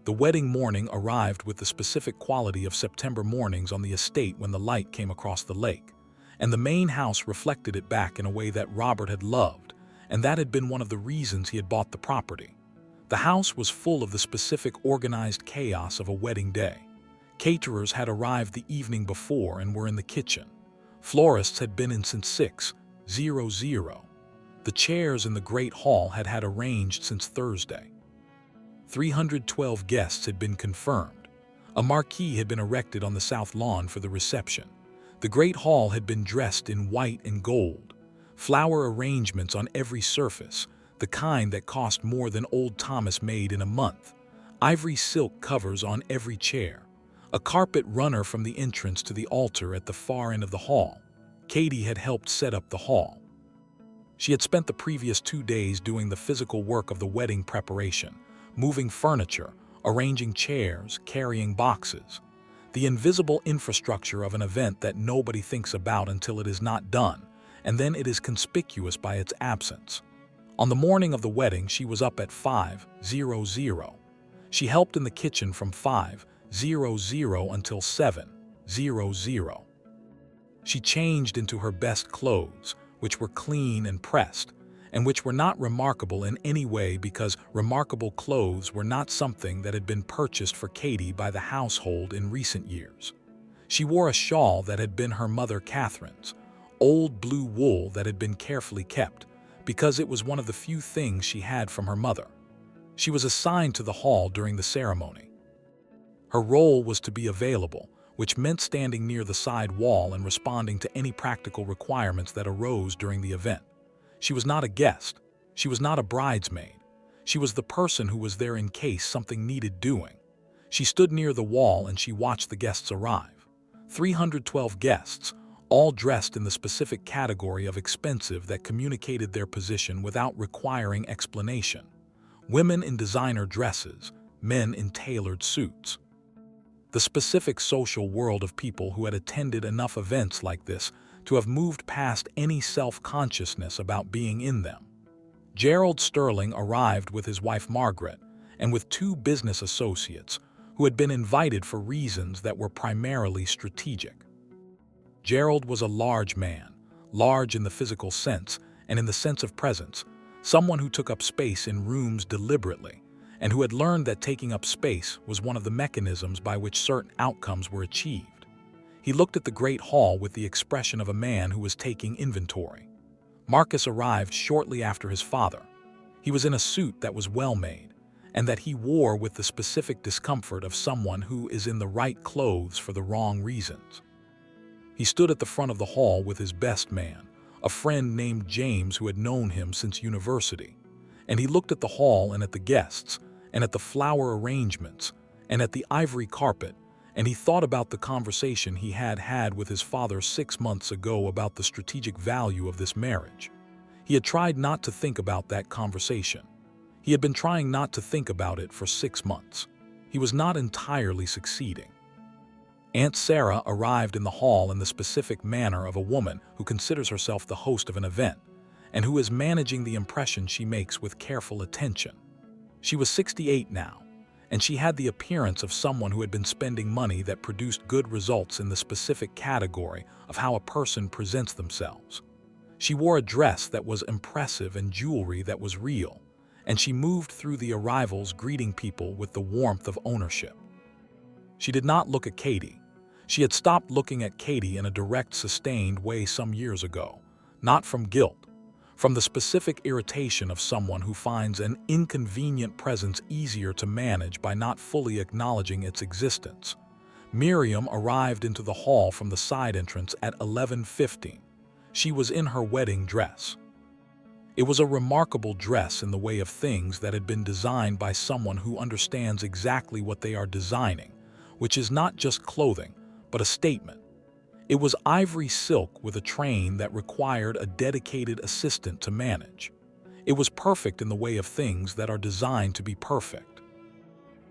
The wedding morning arrived with the specific quality of September mornings on the estate when the light came across the lake, and the main house reflected it back in a way that Robert had loved, and that had been one of the reasons he had bought the property. The house was full of the specific organized chaos of a wedding day. Caterers had arrived the evening before and were in the kitchen. Florists had been in since 6:00. The chairs in the great hall had arranged since Thursday. 312 guests had been confirmed. A marquee had been erected on the south lawn for the reception. The great hall had been dressed in white and gold. Flower arrangements on every surface, the kind that cost more than old Thomas made in a month. Ivory silk covers on every chair. A carpet runner from the entrance to the altar at the far end of the hall. Katie had helped set up the hall. She had spent the previous 2 days doing the physical work of the wedding preparation, moving furniture, arranging chairs, carrying boxes. The invisible infrastructure of an event that nobody thinks about until it is not done, and then it is conspicuous by its absence. On the morning of the wedding, she was up at 5:00. She helped in the kitchen from 5:00 until 7:00. She changed into her best clothes, which were clean and pressed, and which were not remarkable in any way because remarkable clothes were not something that had been purchased for Katie by the household in recent years. She wore a shawl that had been her mother Catherine's, old blue wool that had been carefully kept, because it was one of the few things she had from her mother. She was assigned to the hall during the ceremony. Her role was to be available, which meant standing near the side wall and responding to any practical requirements that arose during the event. She was not a guest. She was not a bridesmaid. She was the person who was there in case something needed doing. She stood near the wall and she watched the guests arrive. 312 guests, all dressed in the specific category of expensive that communicated their position without requiring explanation. Women in designer dresses, men in tailored suits. The specific social world of people who had attended enough events like this to have moved past any self-consciousness about being in them. Gerald Sterling arrived with his wife Margaret and with 2 business associates who had been invited for reasons that were primarily strategic. Gerald was a large man, large in the physical sense and in the sense of presence, someone who took up space in rooms deliberately, and who had learned that taking up space was one of the mechanisms by which certain outcomes were achieved. He looked at the great hall with the expression of a man who was taking inventory. Marcus arrived shortly after his father. He was in a suit that was well made, and that he wore with the specific discomfort of someone who is in the right clothes for the wrong reasons. He stood at the front of the hall with his best man, a friend named James who had known him since university, and he looked at the hall and at the guests, and at the flower arrangements, and at the ivory carpet, and he thought about the conversation he had had with his father 6 months ago about the strategic value of this marriage. He had tried not to think about that conversation. He had been trying not to think about it for 6 months. He was not entirely succeeding. Aunt Sarah arrived in the hall in the specific manner of a woman who considers herself the host of an event, and who is managing the impression she makes with careful attention. She was 68 now, and she had the appearance of someone who had been spending money that produced good results in the specific category of how a person presents themselves. She wore a dress that was impressive and jewelry that was real, and she moved through the arrivals greeting people with the warmth of ownership. She did not look at Katie. She had stopped looking at Katie in a direct, sustained way some years ago, not from guilt, from the specific irritation of someone who finds an inconvenient presence easier to manage by not fully acknowledging its existence. Miriam arrived into the hall from the side entrance at 11:15. She was in her wedding dress. It was a remarkable dress in the way of things that had been designed by someone who understands exactly what they are designing, which is not just clothing, but a statement. It was ivory silk with a train that required a dedicated assistant to manage. It was perfect in the way of things that are designed to be perfect.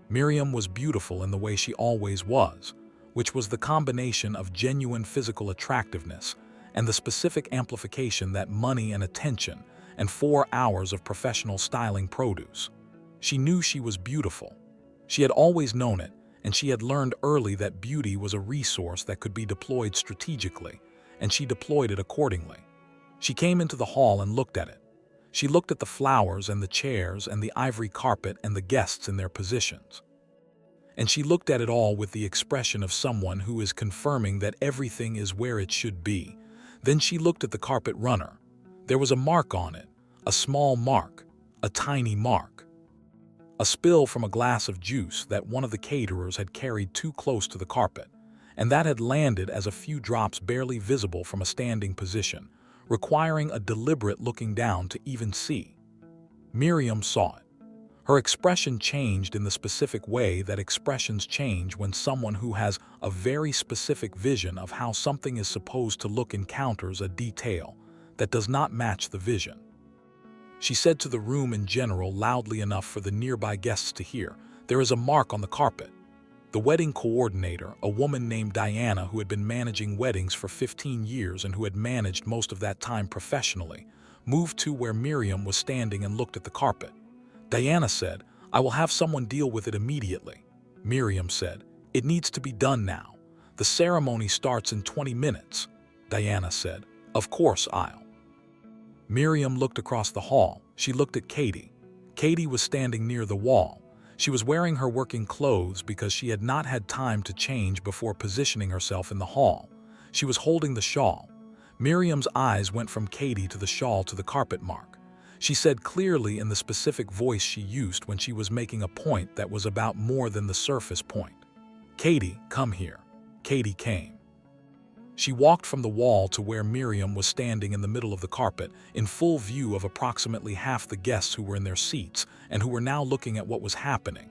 Miriam was beautiful in the way she always was, which was the combination of genuine physical attractiveness and the specific amplification that money and attention and 4 hours of professional styling produce. She knew she was beautiful. She had always known it, and she had learned early that beauty was a resource that could be deployed strategically, and she deployed it accordingly. She came into the hall and looked at it. She looked at the flowers and the chairs and the ivory carpet and the guests in their positions. And she looked at it all with the expression of someone who is confirming that everything is where it should be. Then she looked at the carpet runner. There was a mark on it, a small mark, a tiny mark. A spill from a glass of juice that one of the caterers had carried too close to the carpet, and that had landed as a few drops barely visible from a standing position, requiring a deliberate looking down to even see. Miriam saw it. Her expression changed in the specific way that expressions change when someone who has a very specific vision of how something is supposed to look encounters a detail that does not match the vision. She said to the room in general loudly enough for the nearby guests to hear, "There is a mark on the carpet." The wedding coordinator, a woman named Diana who had been managing weddings for 15 years and who had managed most of that time professionally, moved to where Miriam was standing and looked at the carpet. Diana said, "I will have someone deal with it immediately." Miriam said, "It needs to be done now. The ceremony starts in 20 minutes. Diana said, "Of course I'll." Miriam looked across the hall. She looked at Katie. Katie was standing near the wall. She was wearing her working clothes because she had not had time to change before positioning herself in the hall. She was holding the shawl. Miriam's eyes went from Katie to the shawl to the carpet mark. She said clearly in the specific voice she used when she was making a point that was about more than the surface point. "Katie, come here." Katie came. She walked from the wall to where Miriam was standing in the middle of the carpet, in full view of approximately half the guests who were in their seats and who were now looking at what was happening.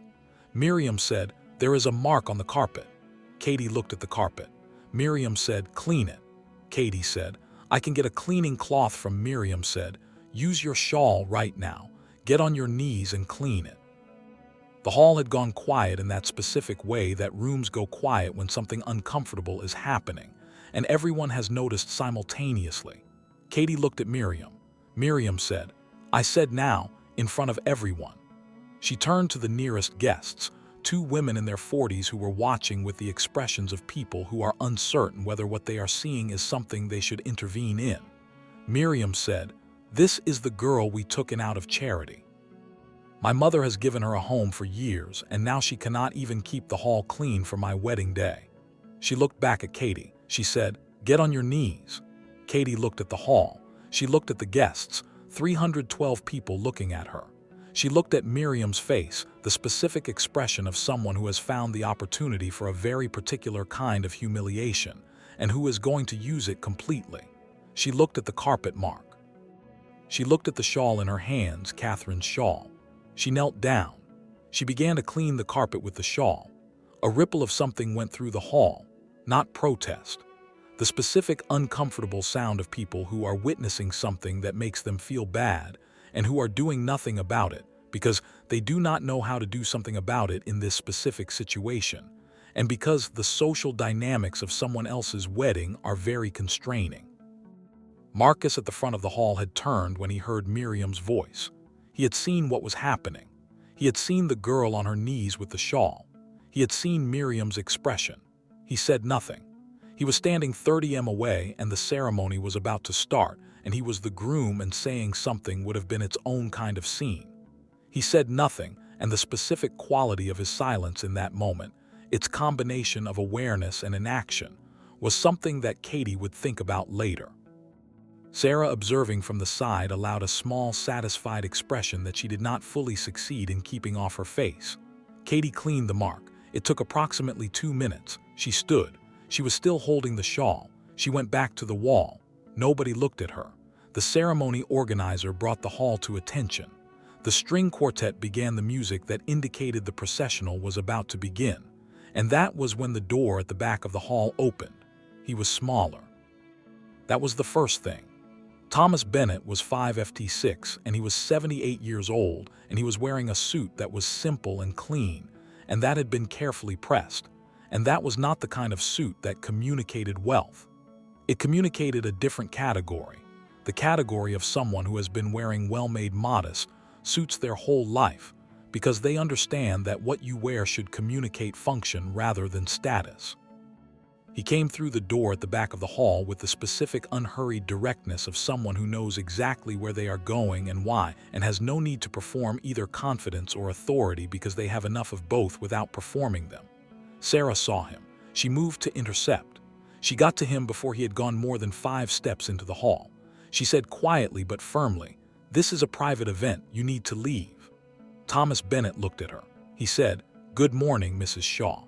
Miriam said, "There is a mark on the carpet." Katie looked at the carpet. Miriam said, "Clean it." Katie said, "I can get a cleaning cloth from." Miriam said, "Use your shawl right now. Get on your knees and clean it." The hall had gone quiet in that specific way that rooms go quiet when something uncomfortable is happening, and everyone has noticed simultaneously. Katie looked at Miriam. Miriam said, "I said now, in front of everyone." She turned to the nearest guests, 2 women in their 40s who were watching with the expressions of people who are uncertain whether what they are seeing is something they should intervene in. Miriam said, "This is the girl we took in out of charity. My mother has given her a home for years, and now she cannot even keep the hall clean for my wedding day." She looked back at Katie. She said, "Get on your knees." Katie looked at the hall. She looked at the guests, 312 people looking at her. She looked at Miriam's face, the specific expression of someone who has found the opportunity for a very particular kind of humiliation and who is going to use it completely. She looked at the carpet mark. She looked at the shawl in her hands, Catherine's shawl. She knelt down. She began to clean the carpet with the shawl. A ripple of something went through the hall. Not protest. The specific uncomfortable sound of people who are witnessing something that makes them feel bad and who are doing nothing about it because they do not know how to do something about it in this specific situation, and because the social dynamics of someone else's wedding are very constraining. Marcus at the front of the hall had turned when he heard Miriam's voice. He had seen what was happening. He had seen the girl on her knees with the shawl. He had seen Miriam's expression. He said nothing. He was standing 30 m away and the ceremony was about to start, and he was the groom, and saying something would have been its own kind of scene. He said nothing, and the specific quality of his silence in that moment, its combination of awareness and inaction, was something that Katie would think about later. Sarah, observing from the side, allowed a small, satisfied expression that she did not fully succeed in keeping off her face. Katie cleaned the mark. It took approximately 2 minutes. She stood. She was still holding the shawl. She went back to the wall. Nobody looked at her. The ceremony organizer brought the hall to attention. The string quartet began the music that indicated the processional was about to begin, and that was when the door at the back of the hall opened. he was smaller. That was the first thing. Thomas Bennett was 5'6", and he was 78 years old, and he was wearing a suit that was simple and clean, and that had been carefully pressed. And that was not the kind of suit that communicated wealth. It communicated a different category, the category of someone who has been wearing well-made modest suits their whole life, because they understand that what you wear should communicate function rather than status. He came through the door at the back of the hall with the specific unhurried directness of someone who knows exactly where they are going and why, and has no need to perform either confidence or authority because they have enough of both without performing them. Sarah saw him. She moved to intercept. She got to him before he had gone more than 5 steps into the hall. She said quietly but firmly, "This is a private event. You need to leave." Thomas Bennett looked at her. He said, "Good morning, Mrs. Shaw."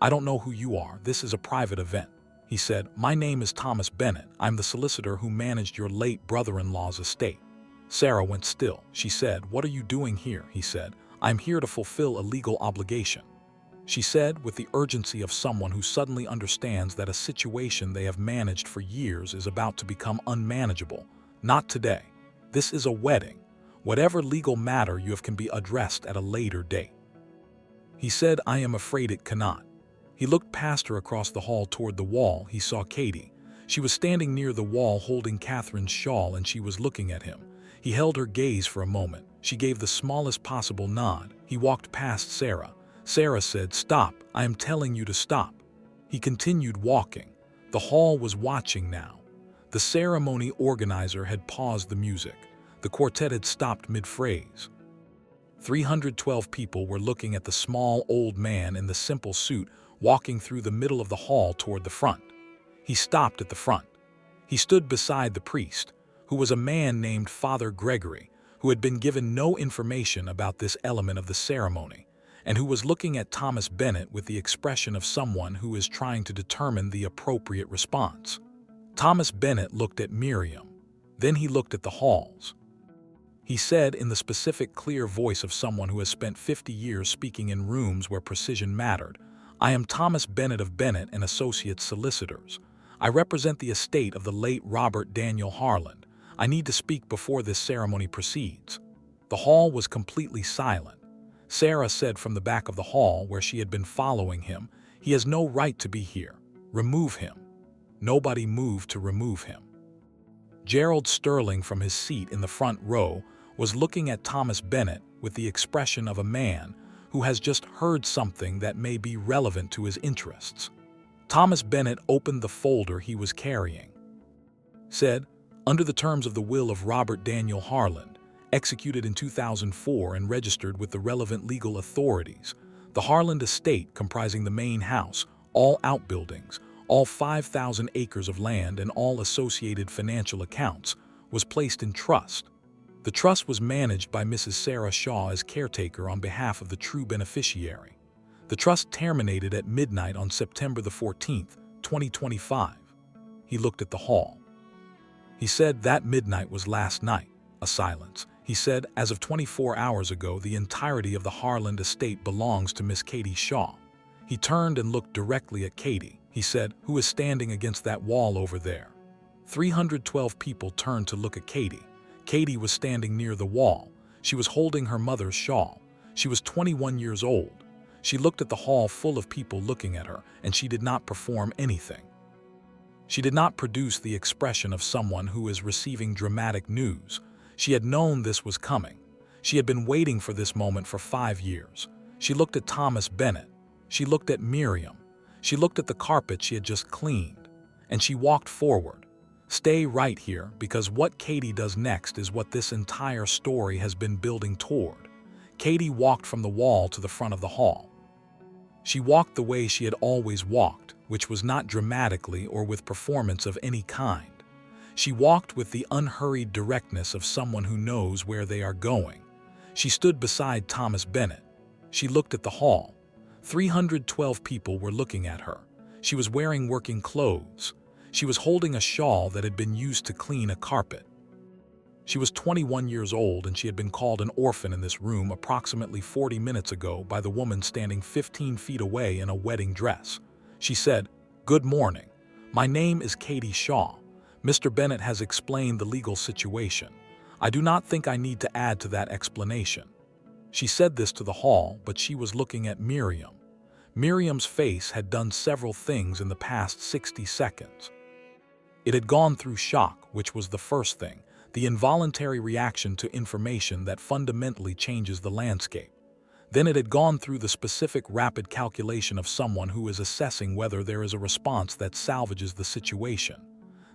"I don't know who you are. This is a private event." He said, "My name is Thomas Bennett. I'm the solicitor who managed your late brother-in-law's estate." Sarah went still. She said, "What are you doing here?" He said, "I'm here to fulfill a legal obligation." She said, with the urgency of someone who suddenly understands that a situation they have managed for years is about to become unmanageable. "Not today. This is a wedding. Whatever legal matter you have can be addressed at a later date." He said, "I am afraid it cannot." He looked past her across the hall toward the wall. He saw Katie. She was standing near the wall holding Catherine's shawl, and she was looking at him. He held her gaze for a moment. She gave the smallest possible nod. He walked past Sarah. Sarah said, "Stop. I am telling you to stop." He continued walking. The hall was watching now. The ceremony organizer had paused the music. The quartet had stopped mid-phrase. 312 people were looking at the small old man in the simple suit walking through the middle of the hall toward the front. He stopped at the front. He stood beside the priest, who was a man named Father Gregory, who had been given no information about this element of the ceremony, and who was looking at Thomas Bennett with the expression of someone who is trying to determine the appropriate response. Thomas Bennett looked at Miriam. Then he looked at the halls. He said in the specific, clear voice of someone who has spent 50 years speaking in rooms where precision mattered, "I am Thomas Bennett of Bennett and Associates Solicitors. I represent the estate of the late Robert Daniel Harland. I need to speak before this ceremony proceeds." The hall was completely silent. Sarah said from the back of the hall, where she had been following him, "He has no right to be here. Remove him." Nobody moved to remove him. Gerald Sterling, from his seat in the front row, was looking at Thomas Bennett with the expression of a man who has just heard something that may be relevant to his interests. Thomas Bennett opened the folder he was carrying. Said, "Under the terms of the will of Robert Daniel Harland, executed in 2004 and registered with the relevant legal authorities, the Harland estate, comprising the main house, all outbuildings, all 5,000 acres of land, and all associated financial accounts, was placed in trust. The trust was managed by Mrs. Sarah Shaw as caretaker on behalf of the true beneficiary. The trust terminated at midnight on September the 14th, 2025. He looked at the hall. He said, "That midnight was last night." A silence. He said, "As of 24 hours ago, the entirety of the Harland estate belongs to Miss Katie Shaw." He turned and looked directly at Katie. He said, "Who is standing against that wall over there?" 312 people turned to look at Katie. Katie was standing near the wall. She was holding her mother's shawl. She was 21 years old. She looked at the hall full of people looking at her, and she did not perform anything. She did not produce the expression of someone who is receiving dramatic news. She had known this was coming. She had been waiting for this moment for 5 years. She looked at Thomas Bennett. She looked at Miriam. She looked at the carpet she had just cleaned. And she walked forward. Stay right here, because what Katie does next is what this entire story has been building toward. Katie walked from the wall to the front of the hall. She walked the way she had always walked, which was not dramatically or with performance of any kind. She walked with the unhurried directness of someone who knows where they are going. She stood beside Thomas Bennett. She looked at the hall. 312 people were looking at her. She was wearing working clothes. She was holding a shawl that had been used to clean a carpet. She was 21 years old, and she had been called an orphan in this room approximately 40 minutes ago by the woman standing 15 feet away in a wedding dress. She said, Good morning. My name is Katie Shaw. Mr. Bennett has explained the legal situation. I do not think I need to add to that explanation. She said this to the hall, but she was looking at Miriam. Miriam's face had done several things in the past 60 seconds. It had gone through shock, which was the first thing, the involuntary reaction to information that fundamentally changes the landscape. Then it had gone through the specific rapid calculation of someone who is assessing whether there is a response that salvages the situation.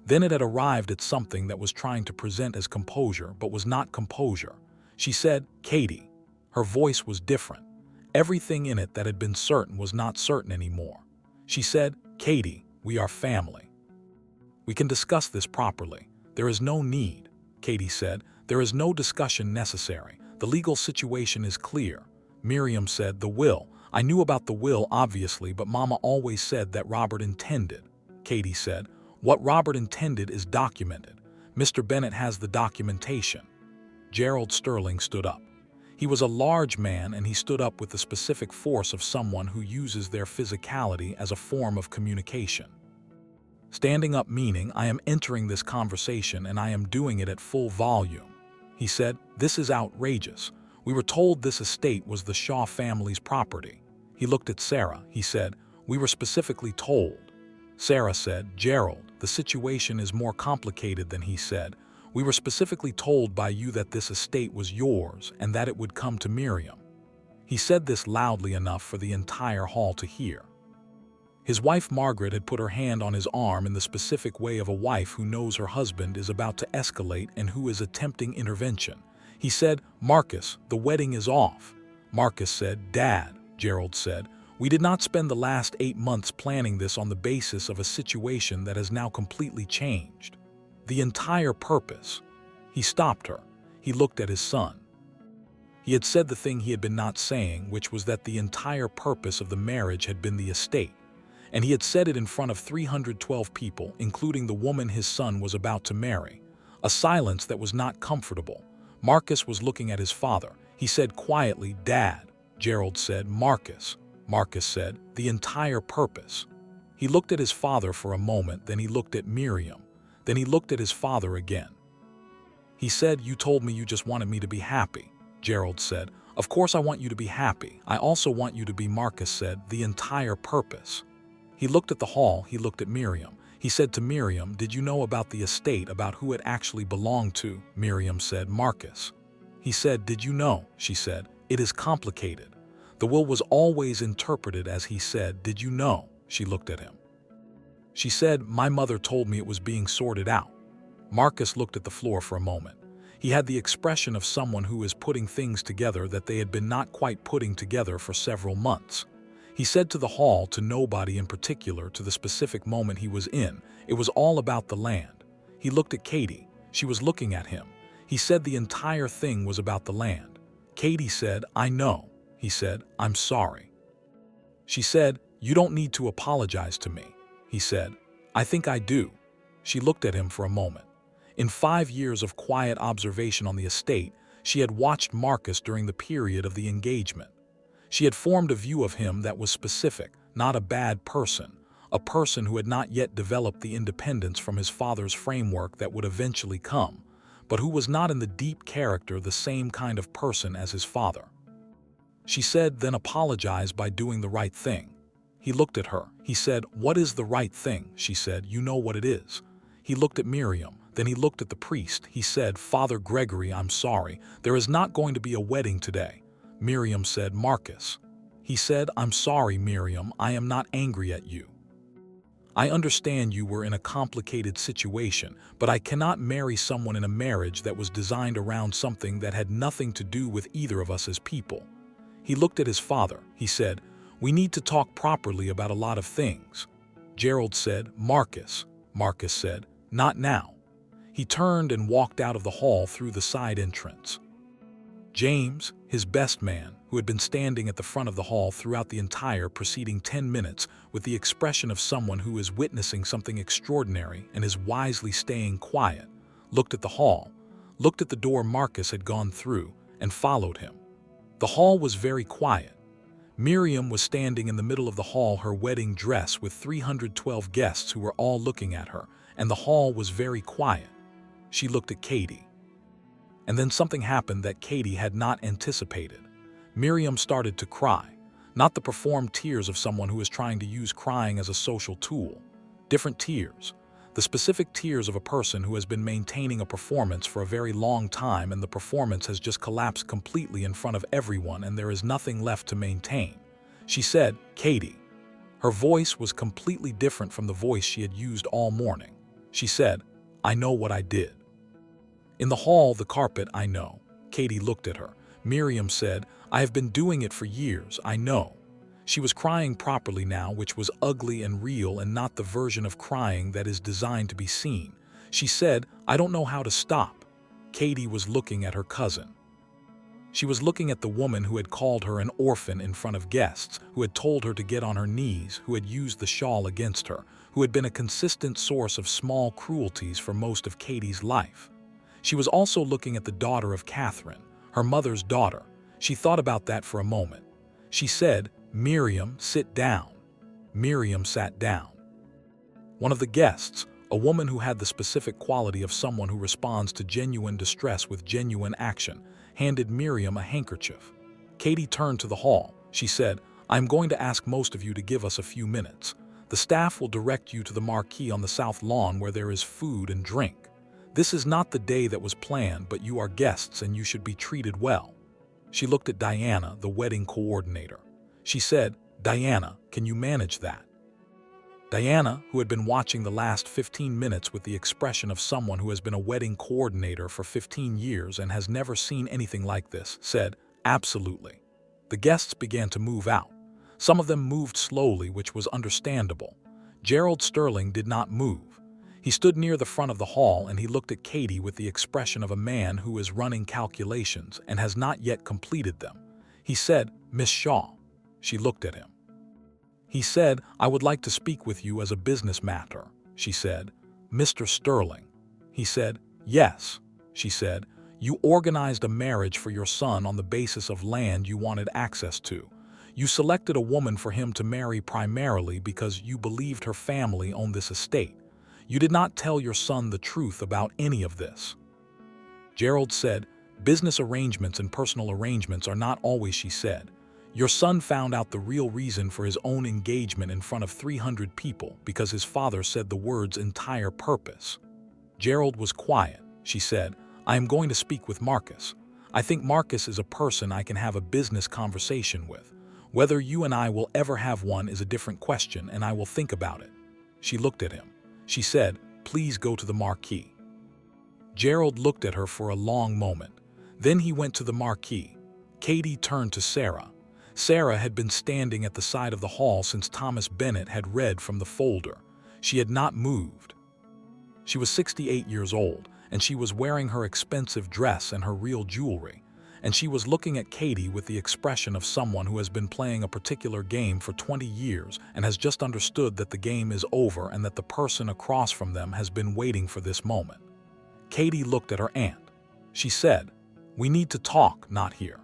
Then it had arrived at something that was trying to present as composure but was not composure. She said, "Katie." Her voice was different. Everything in it that had been certain was not certain anymore. She said, "Katie, we are family. We can discuss this properly. There is no need." Katie said, "There is no discussion necessary. The legal situation is clear." Miriam said, "The will. I knew about the will, obviously, but Mama always said that Robert intended." Katie said, "What Robert intended is documented. Mr. Bennett has the documentation." Gerald Sterling stood up. He was a large man, and he stood up with the specific force of someone who uses their physicality as a form of communication. Standing up meaning, I am entering this conversation and I am doing it at full volume. He said, "This is outrageous. We were told this estate was the Shaw family's property." He looked at Sarah. He said, "We were specifically told." Sarah said, "Gerald, the situation is more complicated than he said. We were specifically told by you that this estate was yours and that it would come to Miriam." He said this loudly enough for the entire hall to hear. His wife Margaret had put her hand on his arm in the specific way of a wife who knows her husband is about to escalate and who is attempting intervention. He said, "Marcus, the wedding is off." Marcus said, "Dad," Gerald said, "we did not spend the last 8 months planning this on the basis of a situation that has now completely changed. The entire purpose." He stopped her. He looked at his son. He had said the thing he had been not saying, which was that the entire purpose of the marriage had been the estate. And he had said it in front of 312 people, including the woman his son was about to marry. A silence that was not comfortable. Marcus was looking at his father. He said quietly, "Dad." Gerald said, "Marcus." Marcus said, "The entire purpose." He looked at his father for a moment, then he looked at Miriam. Then he looked at his father again. He said, "You told me you just wanted me to be happy." Gerald said, "Of course I want you to be happy. I also want you to be," Marcus said, "the entire purpose." He looked at the hall. He looked at Miriam. He said to Miriam, "Did you know about the estate, about who it actually belonged to?" Miriam said, "Marcus." He said, "Did you know?" She said, "It is complicated. The will was always interpreted as he said. Did you know?" She looked at him. She said, "My mother told me it was being sorted out." Marcus looked at the floor for a moment. He had the expression of someone who is putting things together that they had been not quite putting together for several months. He said to the hall, to nobody in particular, to the specific moment he was in, it was all about the land. He looked at Katie. She was looking at him. He said the entire thing was about the land. Katie said, "I know." He said, "I'm sorry." She said, "You don't need to apologize to me." He said, "I think I do." She looked at him for a moment. In 5 years of quiet observation on the estate, she had watched Marcus during the period of the engagement. She had formed a view of him that was specific, not a bad person, a person who had not yet developed the independence from his father's framework that would eventually come, but who was not in the deep character the same kind of person as his father. She said, "Then apologize by doing the right thing." He looked at her. He said, "What is the right thing?" She said, "You know what it is." He looked at Miriam. Then he looked at the priest. He said, "Father Gregory, I'm sorry. There is not going to be a wedding today." Miriam said, "Marcus." He said, "I'm sorry, Miriam. I am not angry at you. I understand you were in a complicated situation, but I cannot marry someone in a marriage that was designed around something that had nothing to do with either of us as people." He looked at his father. He said, "We need to talk properly about a lot of things." Gerald said, "Marcus." Marcus said, "Not now." He turned and walked out of the hall through the side entrance. James, his best man, who had been standing at the front of the hall throughout the entire preceding 10 minutes with the expression of someone who is witnessing something extraordinary and is wisely staying quiet, looked at the hall, looked at the door Marcus had gone through, and followed him. The hall was very quiet. Miriam was standing in the middle of the hall, her wedding dress, with 312 guests who were all looking at her, and the hall was very quiet. She looked at Katie. And then something happened that Katie had not anticipated. Miriam started to cry, not the performed tears of someone who is trying to use crying as a social tool. Different tears. The specific tears of a person who has been maintaining a performance for a very long time, and the performance has just collapsed completely in front of everyone and there is nothing left to maintain. She said, "Katie." Her voice was completely different from the voice she had used all morning. She said, "I know what I did." In the hall, the carpet, I know. Katie looked at her. Miriam said, "I have been doing it for years, I know." She was crying properly now, which was ugly and real and not the version of crying that is designed to be seen. She said, "I don't know how to stop." Katie was looking at her cousin. She was looking at the woman who had called her an orphan in front of guests, who had told her to get on her knees, who had used the shawl against her, who had been a consistent source of small cruelties for most of Katie's life. She was also looking at the daughter of Catherine, her mother's daughter. She thought about that for a moment. She said, "Miriam, sit down." Miriam sat down. One of the guests, a woman who had the specific quality of someone who responds to genuine distress with genuine action, handed Miriam a handkerchief. Katie turned to the hall. She said, "I'm going to ask most of you to give us a few minutes. The staff will direct you to the marquee on the south lawn where there is food and drink. This is not the day that was planned, but you are guests and you should be treated well." She looked at Diana, the wedding coordinator. She said, "Diana, can you manage that?" Diana, who had been watching the last 15 minutes with the expression of someone who has been a wedding coordinator for 15 years and has never seen anything like this, said, "Absolutely." The guests began to move out. Some of them moved slowly, which was understandable. Gerald Sterling did not move. He stood near the front of the hall and he looked at Katie with the expression of a man who is running calculations and has not yet completed them. He said, "Miss Shaw." She looked at him. He said, "I would like to speak with you as a business matter." She said, "Mr. Sterling." He said, "Yes." She said, "You organized a marriage for your son on the basis of land you wanted access to. You selected a woman for him to marry primarily because you believed her family owned this estate. You did not tell your son the truth about any of this." Gerald said, "Business arrangements and personal arrangements are not always," she said. "Your son found out the real reason for his own engagement in front of 300 people because his father said the words entire purpose." Gerald was quiet. She said, "I am going to speak with Marcus. I think Marcus is a person I can have a business conversation with. Whether you and I will ever have one is a different question, and I will think about it." She looked at him. She said, "Please go to the marquee." Gerald looked at her for a long moment. Then he went to the marquee. Katie turned to Sarah. Sarah had been standing at the side of the hall since Thomas Bennett had read from the folder. She had not moved. She was 68 years old, and she was wearing her expensive dress and her real jewelry, and she was looking at Katie with the expression of someone who has been playing a particular game for 20 years and has just understood that the game is over and that the person across from them has been waiting for this moment. Katie looked at her aunt. She said, "We need to talk, not here."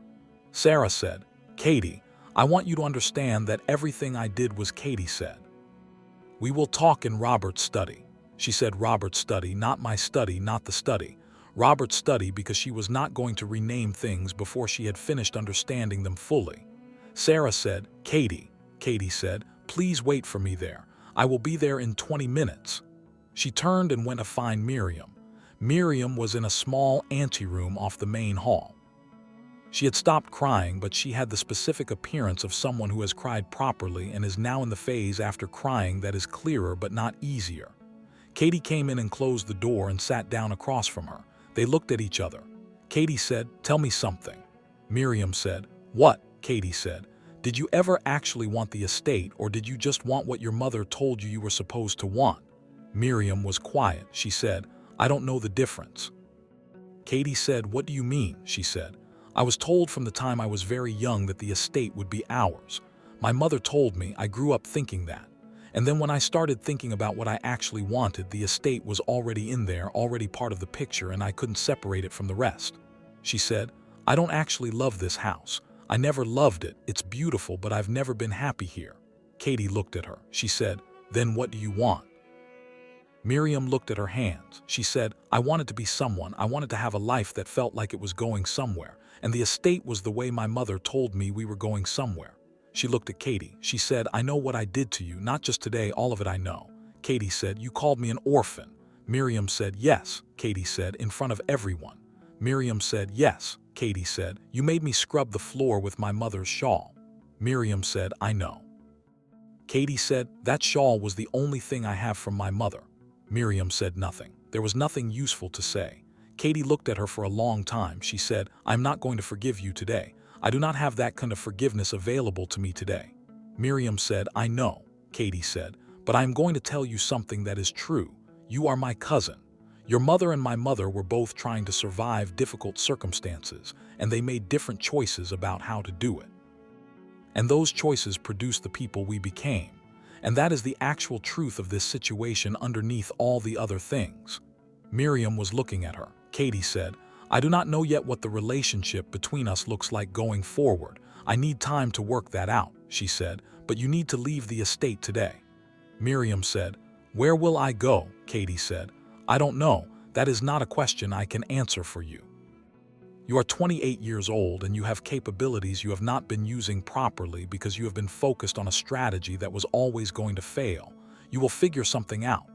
Sarah said, "Katie, I want you to understand that everything I did was," Katie said. "We will talk in Robert's study." She said, "Robert's study, not my study, not the study. Robert's study," because she was not going to rename things before she had finished understanding them fully. Sarah said, "Katie." Katie said, "Please wait for me there. I will be there in 20 minutes. She turned and went to find Miriam. Miriam was in a small anteroom off the main hall. She had stopped crying, but she had the specific appearance of someone who has cried properly and is now in the phase after crying that is clearer but not easier. Katie came in and closed the door and sat down across from her. They looked at each other. Katie said, "Tell me something." Miriam said, "What?" Katie said, "Did you ever actually want the estate, or did you just want what your mother told you you were supposed to want?" Miriam was quiet. She said, "I don't know the difference." Katie said, "What do you mean?" She said, "I was told from the time I was very young that the estate would be ours. My mother told me. I grew up thinking that. And then when I started thinking about what I actually wanted, the estate was already in there, already part of the picture, and I couldn't separate it from the rest." She said, "I don't actually love this house. I never loved it. It's beautiful, but I've never been happy here. Katie looked at her. She said, "Then what do you want?" Miriam looked at her hands. She said, "I wanted to be someone. I wanted to have a life that felt like it was going somewhere. And the estate was the way my mother told me we were going somewhere." She looked at Katie. She said, "I know what I did to you, not just today, all of it I know." Katie said, "You called me an orphan." Miriam said, "Yes," Katie said, "in front of everyone." Miriam said, "Yes," Katie said, "You made me scrub the floor with my mother's shawl." Miriam said, "I know." Katie said, "That shawl was the only thing I have from my mother." Miriam said nothing. There was nothing useful to say. Katie looked at her for a long time. She said, "I'm not going to forgive you today. I do not have that kind of forgiveness available to me today." Miriam said, "I know," Katie said, "but I am going to tell you something that is true. You are my cousin. Your mother and my mother were both trying to survive difficult circumstances, and they made different choices about how to do it. And those choices produced the people we became. And that is the actual truth of this situation underneath all the other things." Miriam was looking at her. Katie said, "I do not know yet what the relationship between us looks like going forward. I need time to work that out," she said, "but you need to leave the estate today." Miriam said, "Where will I go?" Katie said, "I don't know. That is not a question I can answer for you. You are 28 years old and you have capabilities you have not been using properly because you have been focused on a strategy that was always going to fail. You will figure something out."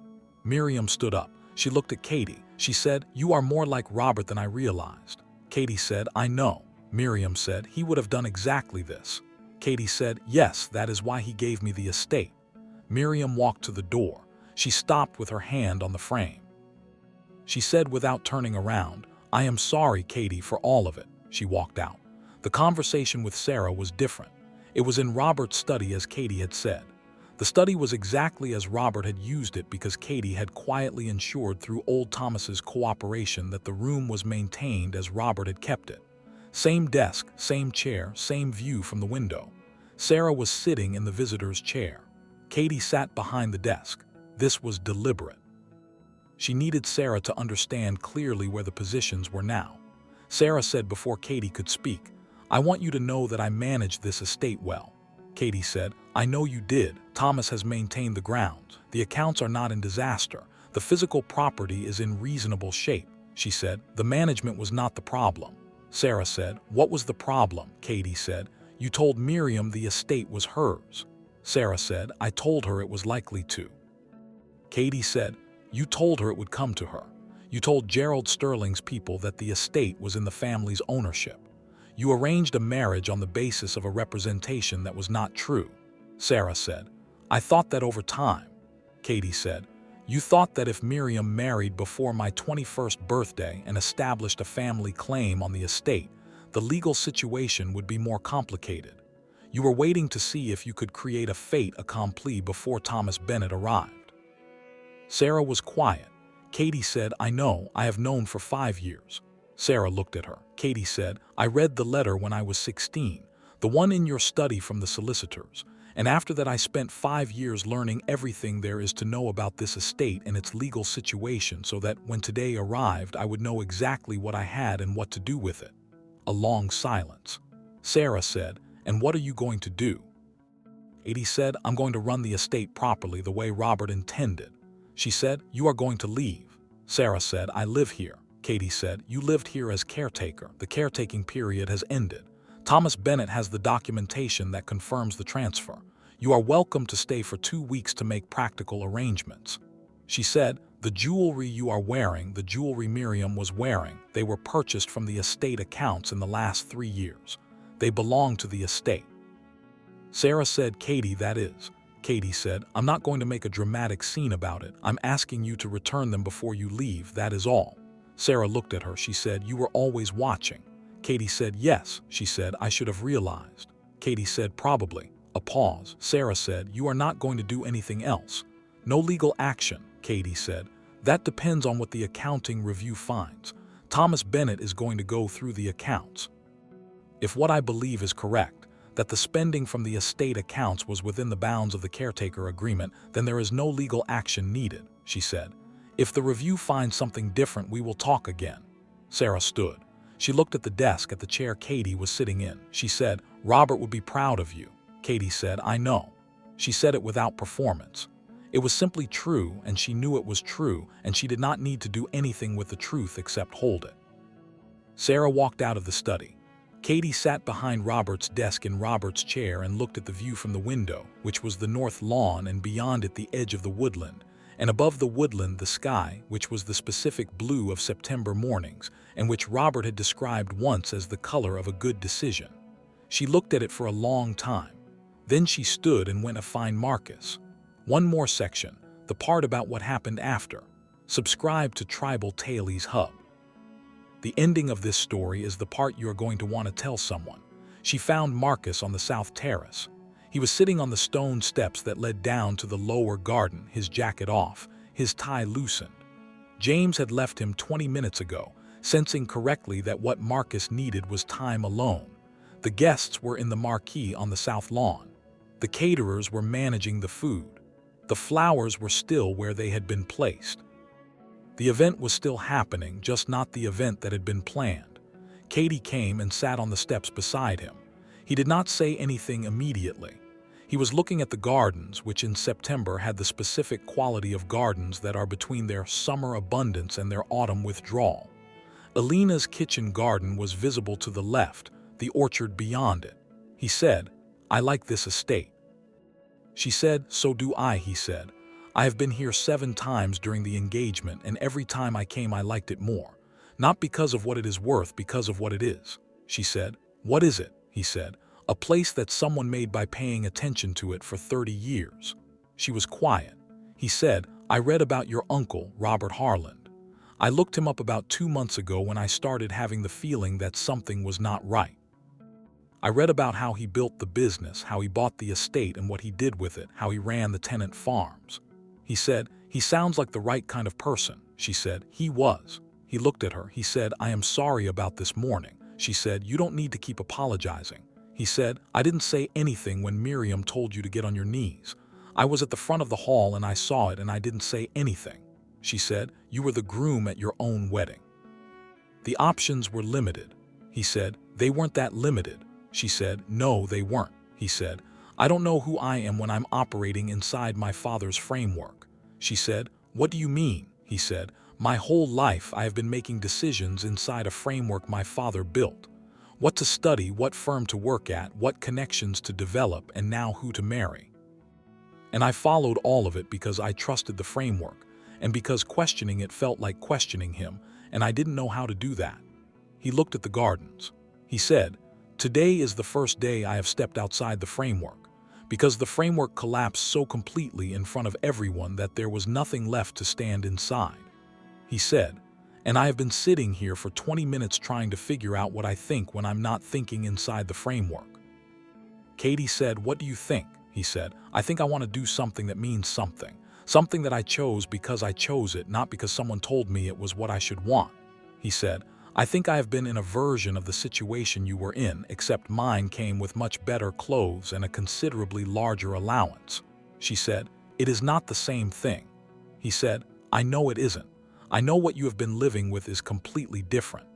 Miriam stood up. She looked at Katie. She said, "You are more like Robert than I realized." Katie said, "I know." Miriam said, "He would have done exactly this." Katie said, "Yes, that is why he gave me the estate." Miriam walked to the door. She stopped with her hand on the frame. She said without turning around, "I am sorry, Katie, for all of it." She walked out. The conversation with Sarah was different. It was in Robert's study as Katie had said. The study was exactly as Robert had used it because Katie had quietly ensured through old Thomas's cooperation that the room was maintained as Robert had kept it. Same desk, same chair, same view from the window. Sarah was sitting in the visitor's chair. Katie sat behind the desk. This was deliberate. She needed Sarah to understand clearly where the positions were now. Sarah said before Katie could speak, "I want you to know that I managed this estate well." Katie said, "I know you did. Thomas has maintained the grounds. The accounts are not in disaster. The physical property is in reasonable shape." She said, "The management was not the problem." Sarah said, "What was the problem?" Katie said, "You told Miriam the estate was hers." Sarah said, "I told her it was likely to." Katie said, "You told her it would come to her. You told Gerald Sterling's people that the estate was in the family's ownership. You arranged a marriage on the basis of a representation that was not true." Sarah said, "I thought that over time." Katie said, "You thought that if Miriam married before my 21st birthday and established a family claim on the estate, the legal situation would be more complicated. You were waiting to see if you could create a fait accompli before Thomas Bennett arrived." Sarah was quiet. Katie said, "I know, I have known for 5 years." Sarah looked at her. Katie said, "I read the letter when I was 16, the one in your study from the solicitors, and after that I spent 5 years learning everything there is to know about this estate and its legal situation so that when today arrived I would know exactly what I had and what to do with it." A long silence. Sarah said, "And what are you going to do?" Katie said, "I'm going to run the estate properly the way Robert intended." She said, "You are going to leave." Sarah said, "I live here." Katie said, "You lived here as caretaker. The caretaking period has ended. Thomas Bennett has the documentation that confirms the transfer. You are welcome to stay for 2 weeks to make practical arrangements." She said, "The jewelry you are wearing, the jewelry Miriam was wearing, they were purchased from the estate accounts in the last 3 years. They belong to the estate." Sarah said, "Katie, that is." Katie said, "I'm not going to make a dramatic scene about it. I'm asking you to return them before you leave, that is all." Sarah looked at her. She said, "You were always watching." Katie said, "Yes." She said, "I should have realized." Katie said, "Probably." A pause. Sarah said, "You are not going to do anything else?" "No legal action," Katie said. "That depends on what the accounting review finds. Thomas Bennett is going to go through the accounts. If what I believe is correct, that the spending from the estate accounts was within the bounds of the caretaker agreement, then there is no legal action needed," she said. "If the review finds something different, we will talk again." Sarah stood. She looked at the desk at the chair Katie was sitting in. She said, "Robert would be proud of you." Katie said, "I know." She said it without performance. It was simply true, and she knew it was true, and she did not need to do anything with the truth except hold it. Sarah walked out of the study. Katie sat behind Robert's desk in Robert's chair and looked at the view from the window, which was the north lawn, and beyond it the edge of the woodland, and above the woodland the sky, which was the specific blue of September mornings, and which Robert had described once as the color of a good decision. She looked at it for a long time. Then she stood and went to find Marcus. One more section, the part about what happened after. Subscribe to Tribal Tales Hub. The ending of this story is the part you are going to want to tell someone. She found Marcus on the south terrace. He was sitting on the stone steps that led down to the lower garden, his jacket off, his tie loosened. James had left him 20 minutes ago, sensing correctly that what Marcus needed was time alone. The guests were in the marquee on the south lawn. The caterers were managing the food. The flowers were still where they had been placed. The event was still happening, just not the event that had been planned. Katie came and sat on the steps beside him. He did not say anything immediately. He was looking at the gardens, which in September had the specific quality of gardens that are between their summer abundance and their autumn withdrawal. Alina's kitchen garden was visible to the left, the orchard beyond it. He said, "I like this estate." She said, "So do I," he said. "I have been here 7 times during the engagement, and every time I came I liked it more. Not because of what it is worth, because of what it is." She said, "What is it?" He said, "A place that someone made by paying attention to it for 30 years. She was quiet. He said, "I read about your uncle, Robert Harland. I looked him up about 2 months ago when I started having the feeling that something was not right. I read about how he built the business, how he bought the estate and what he did with it, how he ran the tenant farms." He said, "He sounds like the right kind of person." She said, "He was." He looked at her. He said, "I am sorry about this morning." She said, "You don't need to keep apologizing." He said, "I didn't say anything when Miriam told you to get on your knees. I was at the front of the hall and I saw it and I didn't say anything." She said, "You were the groom at your own wedding." The options were limited. He said, "They weren't that limited." She said, "No, they weren't." He said, "I don't know who I am when I'm operating inside my father's framework." She said, "What do you mean?" He said, "My whole life I have been making decisions inside a framework my father built. What to study, what firm to work at, what connections to develop, and now who to marry. And I followed all of it because I trusted the framework, and because questioning it felt like questioning him, and I didn't know how to do that." He looked at the gardens. He said, "Today is the first day I have stepped outside the framework, because the framework collapsed so completely in front of everyone that there was nothing left to stand inside." He said, "And I have been sitting here for 20 minutes trying to figure out what I think when I'm not thinking inside the framework." Katie said, "What do you think?" He said, "I think I want to do something that means something. Something that I chose because I chose it, not because someone told me it was what I should want." He said, "I think I have been in a version of the situation you were in, except mine came with much better clothes and a considerably larger allowance." She said, "It is not the same thing." He said, "I know it isn't. I know what you have been living with is completely different."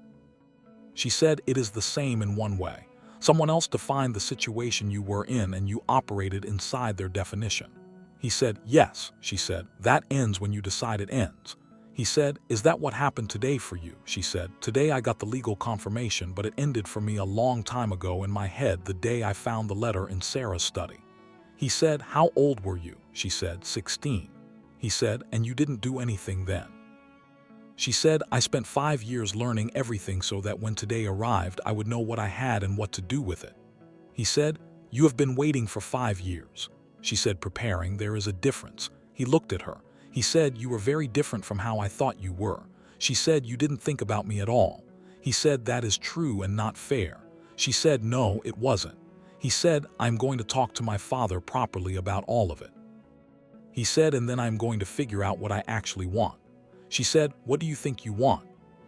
She said, "It is the same in one way. Someone else defined the situation you were in and you operated inside their definition." He said, "Yes," she said, "that ends when you decide it ends." He said, "Is that what happened today for you?" She said, "Today I got the legal confirmation, but it ended for me a long time ago in my head the day I found the letter in Sarah's study." He said, "How old were you?" She said, 16. He said, "And you didn't do anything then?" She said, "I spent 5 years learning everything so that when today arrived I would know what I had and what to do with it." He said, "You have been waiting for 5 years." She said, "Preparing, there is a difference." He looked at her. He said, "You were very different from how I thought you were." She said, "You didn't think about me at all." He said, "That is true and not fair." She said, "No, it wasn't." He said, "I'm going to talk to my father properly about all of it." He said, "And then I'm going to figure out what I actually want." She said, "What do you think you want?"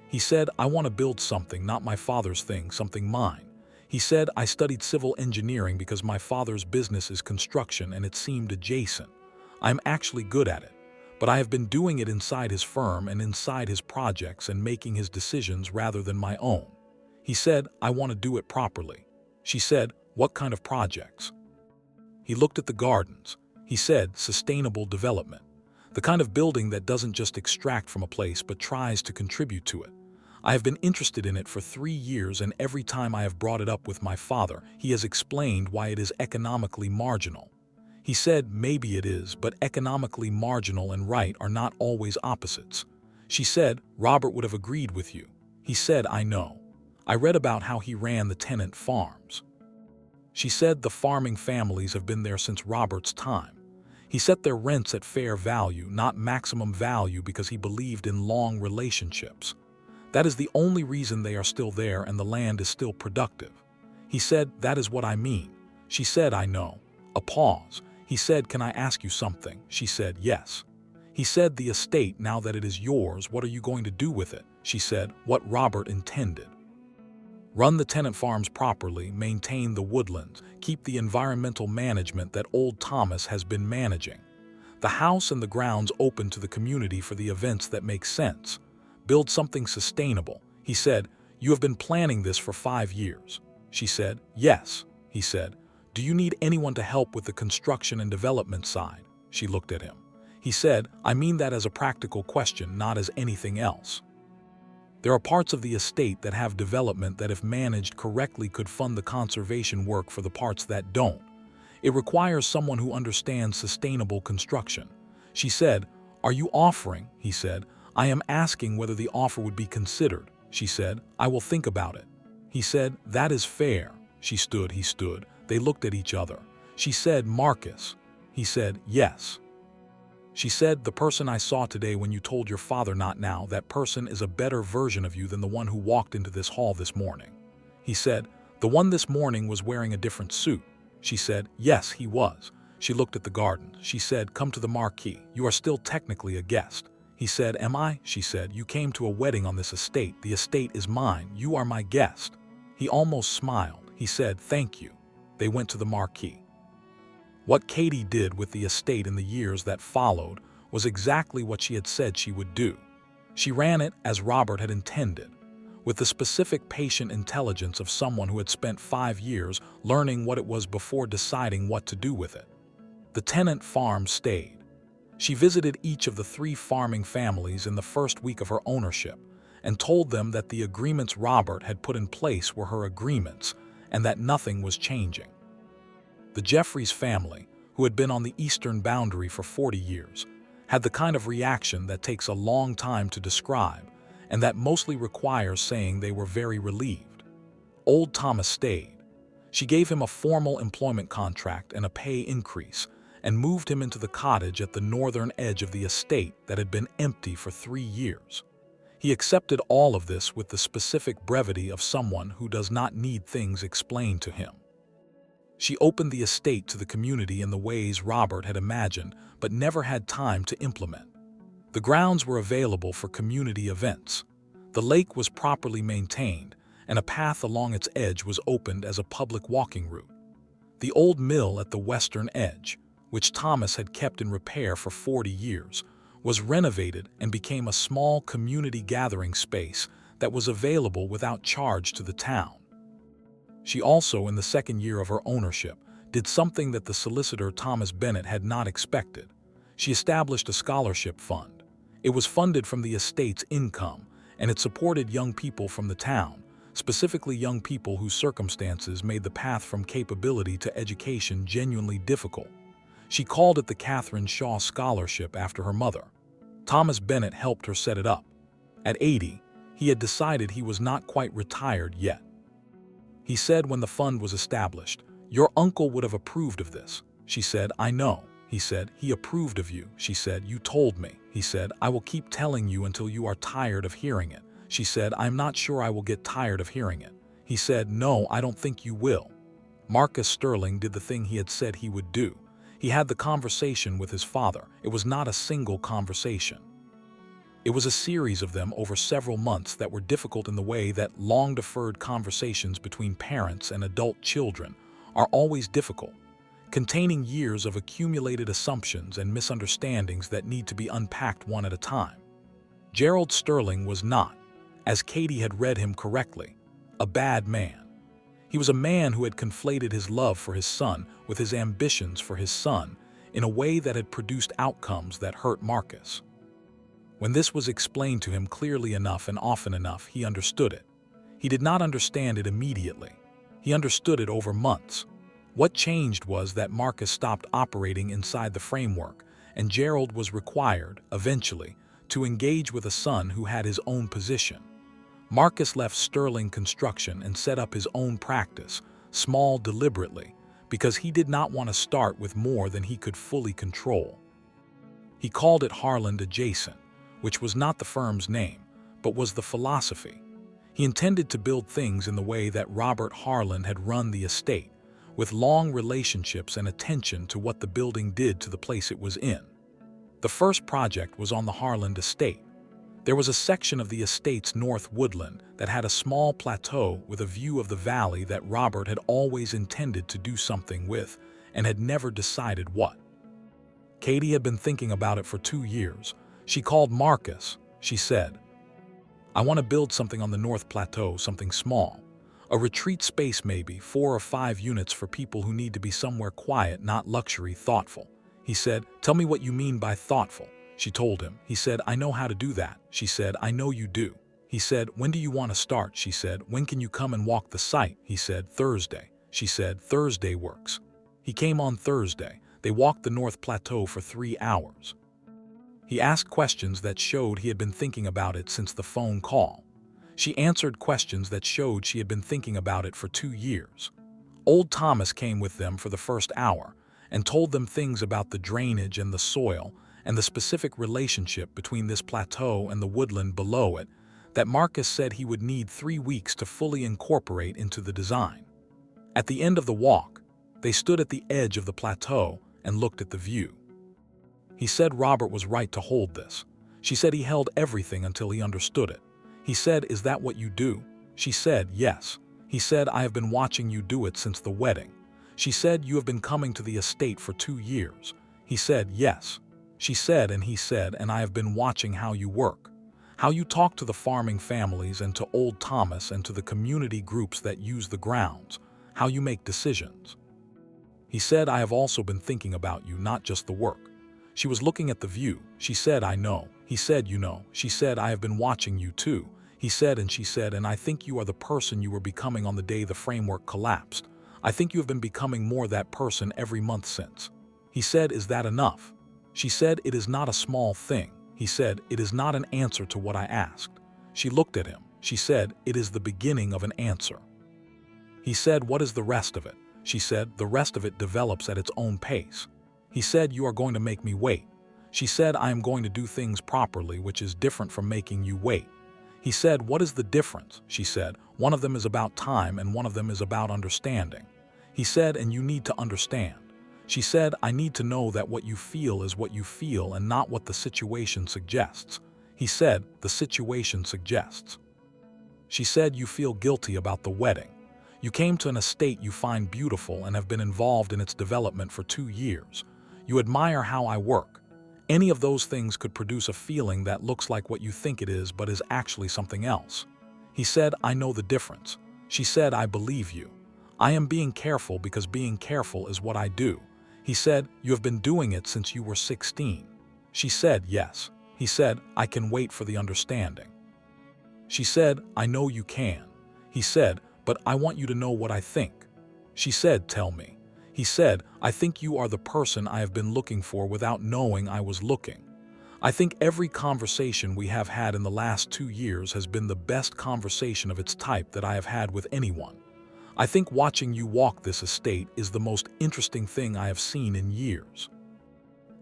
He said, "I want to build something, not my father's thing, something mine." He said, "I studied civil engineering because my father's business is construction and it seemed adjacent. I'm actually good at it. But I have been doing it inside his firm and inside his projects and making his decisions rather than my own." He said, I want to do it properly. She said, what kind of projects? He looked at the gardens. He said, sustainable development. The kind of building that doesn't just extract from a place but tries to contribute to it. I have been interested in it for 3 years, and every time I have brought it up with my father, he has explained why it is economically marginal. He said, maybe it is, but economically marginal and right are not always opposites. She said, Robert would have agreed with you. He said, I know. I read about how he ran the tenant farms. She said the farming families have been there since Robert's time. He set their rents at fair value, not maximum value, because he believed in long relationships. That is the only reason they are still there and the land is still productive. He said, that is what I mean. She said, I know. A pause. He said, can I ask you something? She said, yes. He said, the estate, now that it is yours, what are you going to do with it? She said, what Robert intended. Run the tenant farms properly, maintain the woodlands, keep the environmental management that old Thomas has been managing. The house and the grounds open to the community for the events that make sense. Build something sustainable. He said, you have been planning this for 5 years. She said, yes. He said, do you need anyone to help with the construction and development side? She looked at him. He said, I mean that as a practical question, not as anything else. There are parts of the estate that have development that, if managed correctly, could fund the conservation work for the parts that don't. It requires someone who understands sustainable construction. She said, are you offering? He said, I am asking whether the offer would be considered. She said, I will think about it. He said, that is fair. She stood, he stood. They looked at each other. She said, Marcus. He said, yes. She said, the person I saw today when you told your father not now, that person is a better version of you than the one who walked into this hall this morning. He said, the one this morning was wearing a different suit. She said, yes, he was. She looked at the garden. She said, come to the marquee. You are still technically a guest. He said, am I? She said, you came to a wedding on this estate. The estate is mine. You are my guest. He almost smiled. He said, thank you. They went to the marquee. What Katie did with the estate in the years that followed was exactly what she had said she would do. She ran it as Robert had intended, with the specific patient intelligence of someone who had spent 5 years learning what it was before deciding what to do with it. The tenant farm stayed. She visited each of the 3 farming families in the first week of her ownership and told them that the agreements Robert had put in place were her agreements and that nothing was changing. The Jeffries family, who had been on the eastern boundary for 40 years, had the kind of reaction that takes a long time to describe and that mostly requires saying they were very relieved. Old Thomas stayed. She gave him a formal employment contract and a pay increase and moved him into the cottage at the northern edge of the estate that had been empty for 3 years. He accepted all of this with the specific brevity of someone who does not need things explained to him. She opened the estate to the community in the ways Robert had imagined but never had time to implement. The grounds were available for community events. The lake was properly maintained, and a path along its edge was opened as a public walking route. The old mill at the western edge, which Thomas had kept in repair for 40 years, was renovated and became a small community gathering space that was available without charge to the town. She also, in the 2nd year of her ownership, did something that the solicitor Thomas Bennett had not expected. She established a scholarship fund. It was funded from the estate's income, and it supported young people from the town, specifically young people whose circumstances made the path from capability to education genuinely difficult. She called it the Catherine Shaw Scholarship after her mother. Thomas Bennett helped her set it up. At 80, he had decided he was not quite retired yet. He said when the fund was established, "Your uncle would have approved of this." She said, "I know." He said, "He approved of you." She said, "You told me." He said, "I will keep telling you until you are tired of hearing it." She said, "I'm not sure I will get tired of hearing it." He said, "No, I don't think you will." Marcus Sterling did the thing he had said he would do. He had the conversation with his father. It was not a single conversation. It was a series of them over several months that were difficult in the way that long-deferred conversations between parents and adult children are always difficult, containing years of accumulated assumptions and misunderstandings that need to be unpacked one at a time. Gerald Sterling was not, as Katie had read him correctly, a bad man. He was a man who had conflated his love for his son with his ambitions for his son in a way that had produced outcomes that hurt Marcus. When this was explained to him clearly enough and often enough, he understood it. He did not understand it immediately. He understood it over months. What changed was that Marcus stopped operating inside the framework, and Gerald was required, eventually, to engage with a son who had his own position. Marcus left Sterling Construction and set up his own practice, small deliberately, because he did not want to start with more than he could fully control. He called it Harland Adjacent, which was not the firm's name, but was the philosophy. He intended to build things in the way that Robert Harland had run the estate, with long relationships and attention to what the building did to the place it was in. The first project was on the Harland estate. There was a section of the estate's north woodland that had a small plateau with a view of the valley that Robert had always intended to do something with and had never decided what. Katie had been thinking about it for 2 years. She called Marcus. She said, "I want to build something on the North Plateau, something small. A retreat space maybe, 4 or 5 units for people who need to be somewhere quiet, not luxury, thoughtful." He said, "Tell me what you mean by thoughtful." She told him. He said, "I know how to do that." She said, "I know you do." He said, "When do you want to start?" She said, "When can you come and walk the site?" He said, "Thursday." She said, "Thursday works." He came on Thursday. They walked the North Plateau for 3 hours. He asked questions that showed he had been thinking about it since the phone call. She answered questions that showed she had been thinking about it for 2 years. Old Thomas came with them for the first hour and told them things about the drainage and the soil and the specific relationship between this plateau and the woodland below it that Marcus said he would need 3 weeks to fully incorporate into the design. At the end of the walk, they stood at the edge of the plateau and looked at the view. He said Robert was right to hold this. She said he held everything until he understood it. He said, "Is that what you do?" She said, "Yes." He said, "I have been watching you do it since the wedding." She said, "You have been coming to the estate for 2 years." He said, "Yes." She said, and he said, "And I have been watching how you work, how you talk to the farming families and to old Thomas and to the community groups that use the grounds, how you make decisions." He said, "I have also been thinking about you, not just the work." She was looking at the view. She said, "I know." He said, "You know." She said, "I have been watching you too." He said, and she said, "And I think you are the person you were becoming on the day the framework collapsed. I think you have been becoming more that person every month since." He said, "Is that enough?" She said, "It is not a small thing." He said, "It is not an answer to what I asked." She looked at him. She said, "It is the beginning of an answer." He said, "What is the rest of it?" She said, "The rest of it develops at its own pace." He said, "You are going to make me wait." She said, "I am going to do things properly, which is different from making you wait." He said, "What is the difference?" She said, "One of them is about time and one of them is about understanding." He said, "And you need to understand." She said, "I need to know that what you feel is what you feel and not what the situation suggests." He said, "The situation suggests." She said, "You feel guilty about the wedding. You came to an estate you find beautiful and have been involved in its development for 2 years. You admire how I work. Any of those things could produce a feeling that looks like what you think it is but is actually something else." He said, "I know the difference." She said, "I believe you. I am being careful because being careful is what I do." He said, "You have been doing it since you were 16. She said, "Yes." He said, "I can wait for the understanding." She said, "I know you can." He said, "But I want you to know what I think." She said, "Tell me." He said, "I think you are the person I have been looking for without knowing I was looking. I think every conversation we have had in the last 2 years has been the best conversation of its type that I have had with anyone. I think watching you walk this estate is the most interesting thing I have seen in years.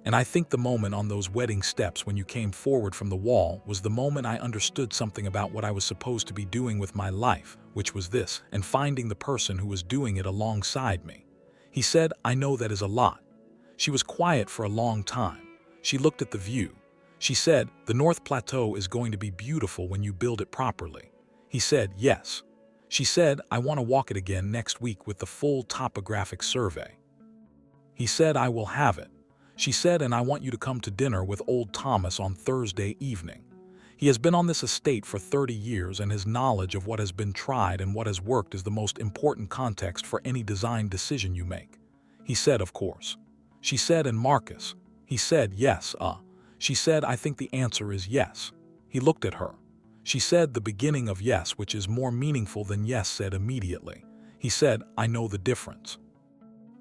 And I think the moment on those wedding steps when you came forward from the wall was the moment I understood something about what I was supposed to be doing with my life, which was this, and finding the person who was doing it alongside me." He said, "I know that is a lot." She was quiet for a long time. She looked at the view. She said, "The North Plateau is going to be beautiful when you build it properly." He said, "Yes." She said, "I want to walk it again next week with the full topographic survey." He said, "I will have it." She said, "And I want you to come to dinner with old Thomas on Thursday evening." He has been on this estate for 30 years, and his knowledge of what has been tried and what has worked is the most important context for any design decision you make. He said, of course. She said, and Marcus? He said, yes, She said, I think the answer is yes. He looked at her. She said, the beginning of yes, which is more meaningful than yes said immediately. He said, I know the difference.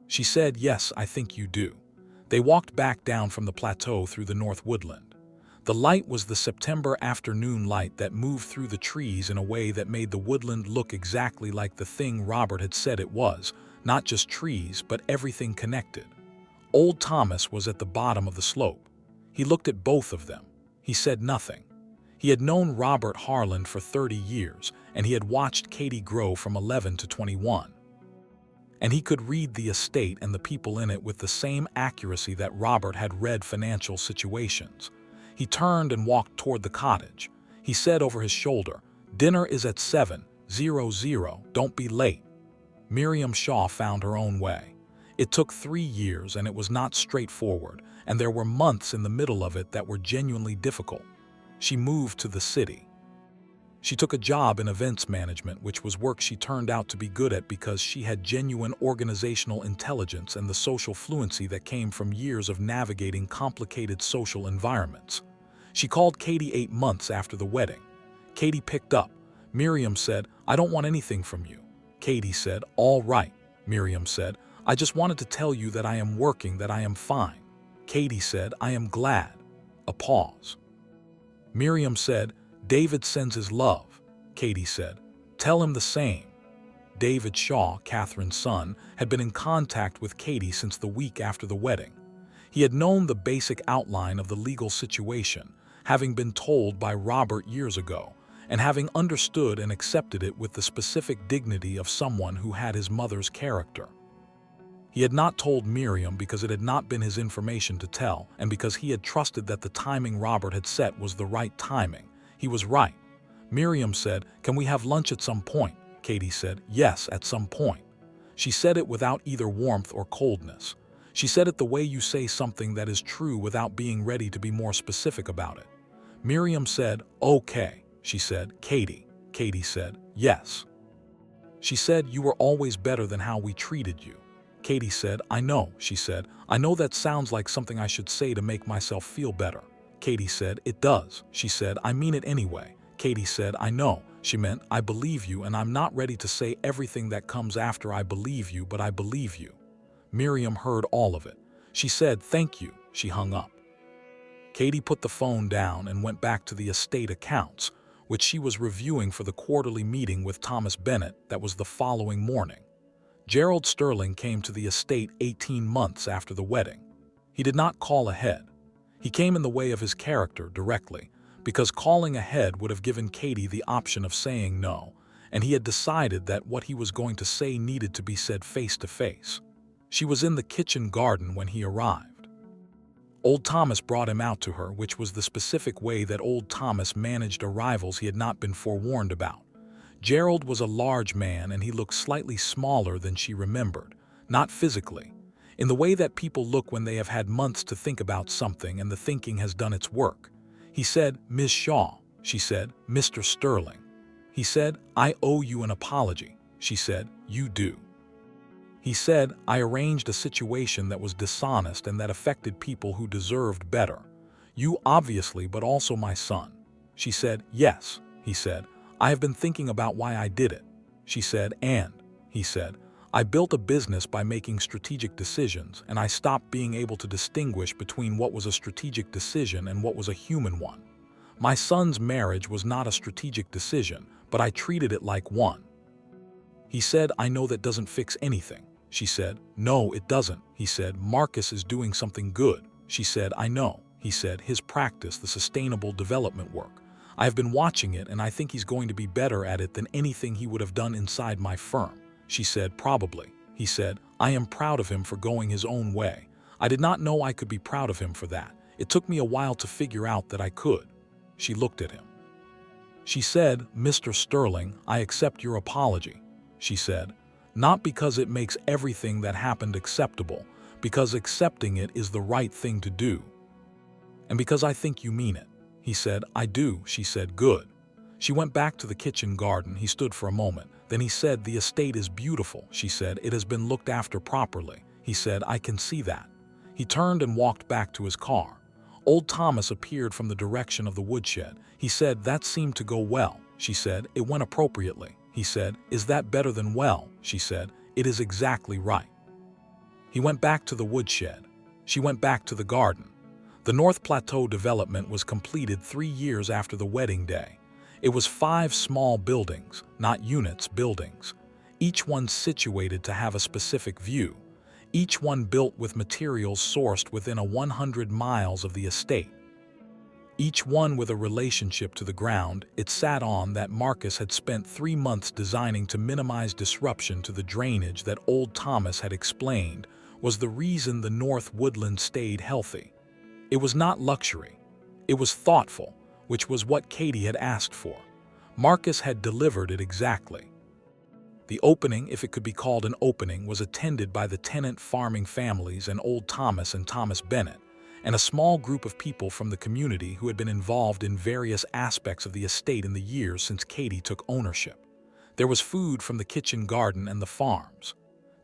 She said, yes, I think you do. They walked back down from the plateau through the north woodland. The light was the September afternoon light that moved through the trees in a way that made the woodland look exactly like the thing Robert had said it was, not just trees, but everything connected. Old Thomas was at the bottom of the slope. He looked at both of them. He said nothing. He had known Robert Harland for 30 years, and he had watched Katie grow from 11 to 21. And he could read the estate and the people in it with the same accuracy that Robert had read financial situations. He turned and walked toward the cottage. He said over his shoulder, dinner is at 7:00, don't be late. Miriam Shaw found her own way. It took 3 years, and it was not straightforward, and there were months in the middle of it that were genuinely difficult. She moved to the city. She took a job in events management, which was work she turned out to be good at because she had genuine organizational intelligence and the social fluency that came from years of navigating complicated social environments. She called Katie 8 months after the wedding. Katie picked up. Miriam said, I don't want anything from you. Katie said, all right. Miriam said, I just wanted to tell you that I am working, that I am fine. Katie said, I am glad. A pause. Miriam said, David sends his love. Katie said, tell him the same. David Shaw, Catherine's son, had been in contact with Katie since the week after the wedding. He had known the basic outline of the legal situation, having been told by Robert years ago, and having understood and accepted it with the specific dignity of someone who had his mother's character. He had not told Miriam because it had not been his information to tell, and because he had trusted that the timing Robert had set was the right timing. He was right. Miriam said, can we have lunch at some point? Katie said, yes, at some point. She said it without either warmth or coldness. She said it the way you say something that is true without being ready to be more specific about it. Miriam said, okay. She said, Katie. Katie said, yes. She said, you were always better than how we treated you. Katie said, I know. She said, I know that sounds like something I should say to make myself feel better. Katie said, it does. She said, I mean it anyway. Katie said, I know. She meant, I believe you, and I'm not ready to say everything that comes after I believe you, but I believe you. Miriam heard all of it. She said, thank you. She hung up. Katie put the phone down and went back to the estate accounts, which she was reviewing for the quarterly meeting with Thomas Bennett that was the following morning. Gerald Sterling came to the estate 18 months after the wedding. He did not call ahead. He came in the way of his character directly, because calling ahead would have given Katie the option of saying no, and he had decided that what he was going to say needed to be said face to face. She was in the kitchen garden when he arrived. Old Thomas brought him out to her, which was the specific way that Old Thomas managed arrivals he had not been forewarned about. Gerald was a large man, and he looked slightly smaller than she remembered, not physically, in the way that people look when they have had months to think about something and the thinking has done its work. He said, Ms. Shaw. She said, Mr. Sterling. He said, I owe you an apology. She said, you do. He said, I arranged a situation that was dishonest and that affected people who deserved better. You obviously, but also my son. She said, yes. He said, I have been thinking about why I did it. She said, and, he said, I built a business by making strategic decisions, and I stopped being able to distinguish between what was a strategic decision and what was a human one. My son's marriage was not a strategic decision, but I treated it like one. He said, I know that doesn't fix anything. She said, no, it doesn't. He said, Marcus is doing something good. She said, I know. He said, his practice, the sustainable development work. I have been watching it, and I think he's going to be better at it than anything he would have done inside my firm. She said, probably. He said, I am proud of him for going his own way. I did not know I could be proud of him for that. It took me a while to figure out that I could. She looked at him. She said, Mr. Sterling, I accept your apology. She said, not because it makes everything that happened acceptable, because accepting it is the right thing to do. And because I think you mean it. He said, I do. She said, good. She went back to the kitchen garden. He stood for a moment. Then he said, the estate is beautiful. She said, it has been looked after properly. He said, I can see that. He turned and walked back to his car. Old Thomas appeared from the direction of the woodshed. He said, that seemed to go well. She said, it went appropriately. He said, is that better than well? She said, it is exactly right. He went back to the woodshed. She went back to the garden. The North Plateau development was completed 3 years after the wedding day. It was 5 small buildings, not units, buildings. Each one situated to have a specific view. Each one built with materials sourced within 100 miles of the estate. Each one with a relationship to the ground it sat on that Marcus had spent 3 months designing to minimize disruption to the drainage that old Thomas had explained was the reason the North Woodland stayed healthy. It was not luxury. It was thoughtful, which was what Katie had asked for. Marcus had delivered it exactly. The opening, if it could be called an opening, was attended by the tenant farming families and old Thomas and Thomas Bennett, and a small group of people from the community who had been involved in various aspects of the estate in the years since Katie took ownership. There was food from the kitchen garden and the farms.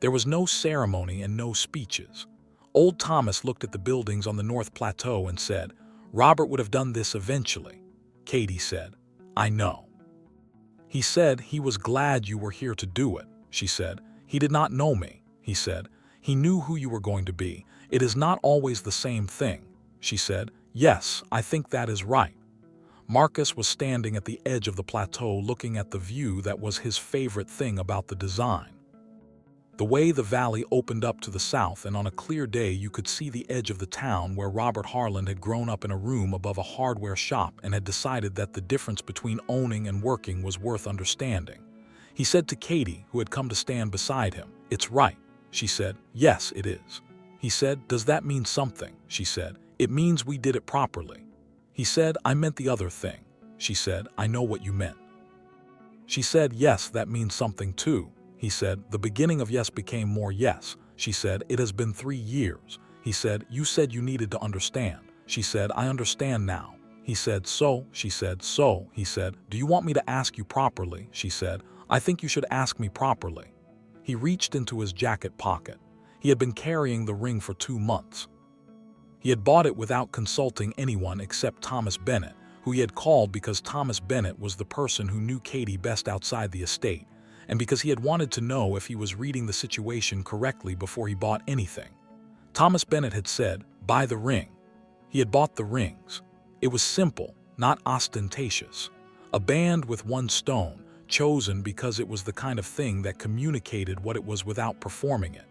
There was no ceremony and no speeches. Old Thomas looked at the buildings on the North Plateau and said, Robert would have done this eventually. Katie said, I know. He said, he was glad you were here to do it. She said, he did not know me. He said, he knew who you were going to be. It is not always the same thing. She said, yes, I think that is right. Marcus was standing at the edge of the plateau looking at the view that was his favorite thing about the design. The way the valley opened up to the south, and on a clear day you could see the edge of the town where Robert Harland had grown up in a room above a hardware shop and had decided that the difference between owning and working was worth understanding. He said to Katie, who had come to stand beside him, it's right. She said, yes, it is. He said, does that mean something? She said, it means we did it properly. He said, I meant the other thing. She said, I know what you meant. She said, yes, that means something too. He said, the beginning of yes became more yes. She said, it has been 3 years. He said, you said you needed to understand. She said, I understand now. He said, so? She said, so. He said, do you want me to ask you properly? She said, I think you should ask me properly. He reached into his jacket pocket. He had been carrying the ring for 2 months. He had bought it without consulting anyone except Thomas Bennett, who he had called because Thomas Bennett was the person who knew Katie best outside the estate, and because he had wanted to know if he was reading the situation correctly before he bought anything. Thomas Bennett had said, buy the ring. He had bought the rings. It was simple, not ostentatious. A band with 1 stone, chosen because it was the kind of thing that communicated what it was without performing it.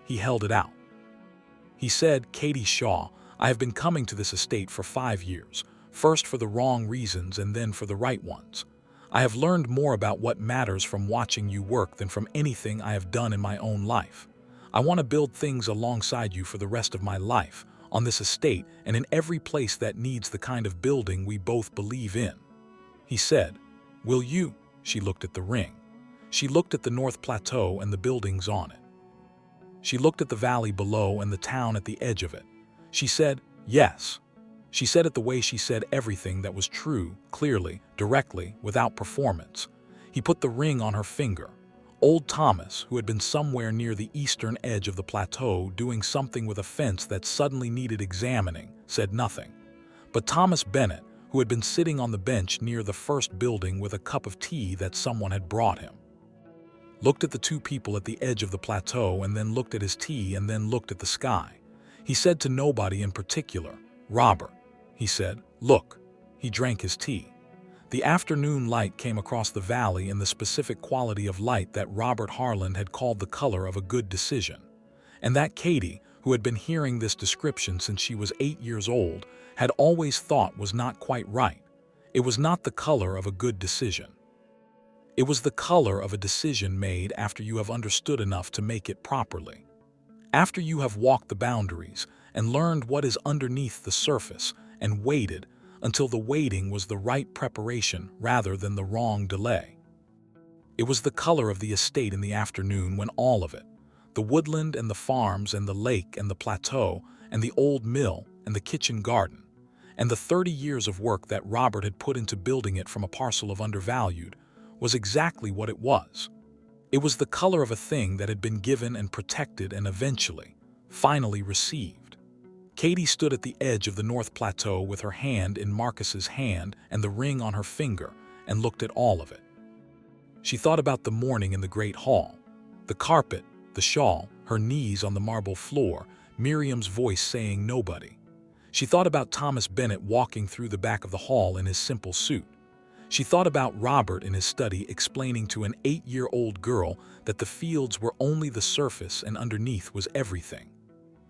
He held it out. He said, Katie Shaw, I have been coming to this estate for 5 years, first for the wrong reasons and then for the right ones. I have learned more about what matters from watching you work than from anything I have done in my own life. I want to build things alongside you for the rest of my life, on this estate and in every place that needs the kind of building we both believe in. He said, will you? She looked at the ring. She looked at the North Plateau and the buildings on it. She looked at the valley below and the town at the edge of it. She said, yes. She said it the way she said everything that was true, clearly, directly, without performance. He put the ring on her finger. Old Thomas, who had been somewhere near the eastern edge of the plateau doing something with a fence that suddenly needed examining, said nothing. But Thomas Bennett, who had been sitting on the bench near the first building with a cup of tea that someone had brought him, looked at the 2 people at the edge of the plateau and then looked at his tea and then looked at the sky. He said to nobody in particular, Robert. He said, look. He drank his tea. The afternoon light came across the valley in the specific quality of light that Robert Harland had called the color of a good decision. And that Katie, who had been hearing this description since she was 8 years old, had always thought was not quite right. It was not the color of a good decision. It was the color of a decision made after you have understood enough to make it properly. After you have walked the boundaries and learned what is underneath the surface and waited until the waiting was the right preparation rather than the wrong delay. It was the color of the estate in the afternoon when all of it, the woodland and the farms and the lake and the plateau and the old mill and the kitchen garden, and the 30 years of work that Robert had put into building it from a parcel of undervalued was exactly what it was. It was the color of a thing that had been given and protected and eventually, finally received. Katie stood at the edge of the North Plateau with her hand in Marcus's hand and the ring on her finger and looked at all of it. She thought about the morning in the great hall, the carpet, the shawl, her knees on the marble floor, Miriam's voice saying nobody. She thought about Thomas Bennett walking through the back of the hall in his simple suit. She thought about Robert in his study explaining to an 8-year-old girl that the fields were only the surface and underneath was everything.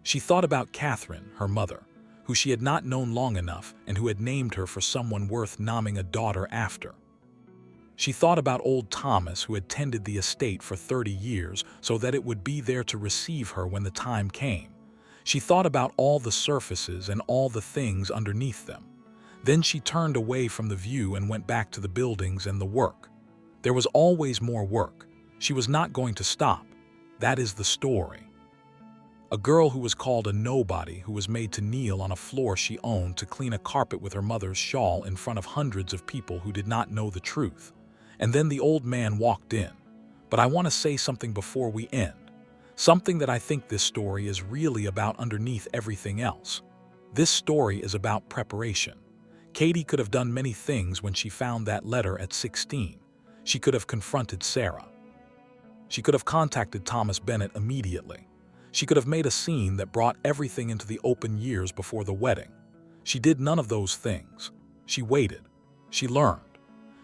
She thought about Catherine, her mother, who she had not known long enough and who had named her for someone worth naming a daughter after. She thought about old Thomas, who had tended the estate for 30 years so that it would be there to receive her when the time came. She thought about all the surfaces and all the things underneath them. Then she turned away from the view and went back to the buildings and the work. There was always more work. She was not going to stop. That is the story. A girl who was called a nobody, who was made to kneel on a floor she owned to clean a carpet with her mother's shawl in front of hundreds of people who did not know the truth. And then the old man walked in. But I want to say something before we end. Something that I think this story is really about underneath everything else. This story is about preparation. Katie could have done many things when she found that letter at 16. She could have confronted Sarah. She could have contacted Thomas Bennett immediately. She could have made a scene that brought everything into the open years before the wedding. She did none of those things. She waited. She learned.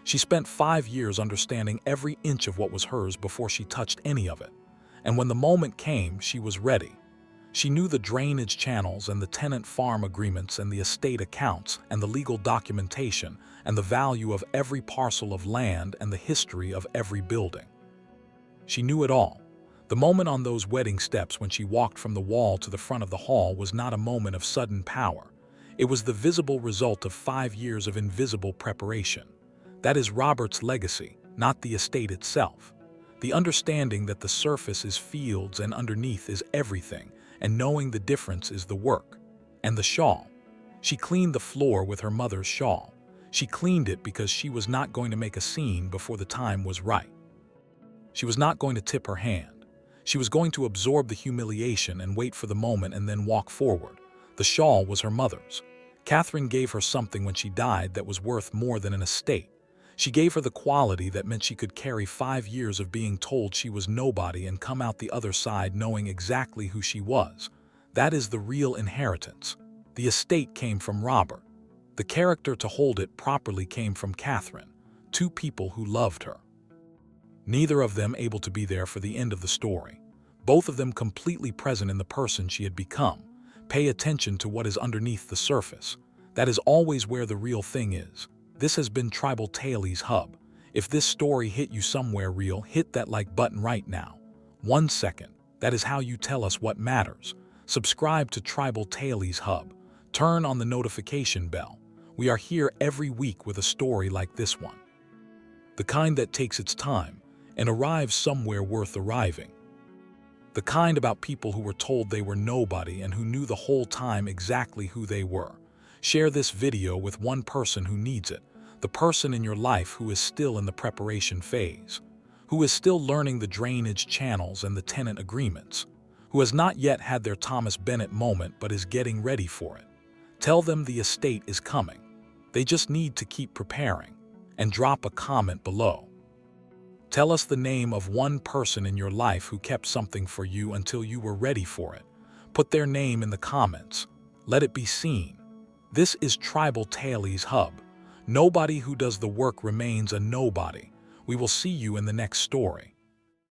She spent 5 years understanding every inch of what was hers before she touched any of it. And when the moment came, she was ready. She knew the drainage channels and the tenant farm agreements and the estate accounts and the legal documentation and the value of every parcel of land and the history of every building. She knew it all. The moment on those wedding steps when she walked from the wall to the front of the hall was not a moment of sudden power. It was the visible result of 5 years of invisible preparation. That is Robert's legacy, not the estate itself. The understanding that the surface is fields and underneath is everything, and knowing the difference is the work. And the shawl. She cleaned the floor with her mother's shawl. She cleaned it because she was not going to make a scene before the time was right. She was not going to tip her hand. She was going to absorb the humiliation and wait for the moment and then walk forward. The shawl was her mother's. Catherine gave her something when she died that was worth more than an estate. She gave her the quality that meant she could carry 5 years of being told she was nobody and come out the other side knowing exactly who she was. That is the real inheritance. The estate came from Robert. The character to hold it properly came from Catherine, 2 people who loved her. Neither of them able to be there for the end of the story. Both of them completely present in the person she had become. Pay attention to what is underneath the surface. That is always where the real thing is. This has been Tribal Tales Hub. If this story hit you somewhere real, hit that like button right now. 1 second. That is how you tell us what matters. Subscribe to Tribal Tales Hub. Turn on the notification bell. We are here every week with a story like this one. The kind that takes its time and arrives somewhere worth arriving. The kind about people who were told they were nobody and who knew the whole time exactly who they were. Share this video with one person who needs it, the person in your life who is still in the preparation phase, who is still learning the drainage channels and the tenant agreements, who has not yet had their Thomas Bennett moment but is getting ready for it. Tell them the estate is coming. They just need to keep preparing, and drop a comment below. Tell us the name of one person in your life who kept something for you until you were ready for it. Put their name in the comments. Let it be seen. This is Tribal Tales Hub. Nobody who does the work remains a nobody. We will see you in the next story.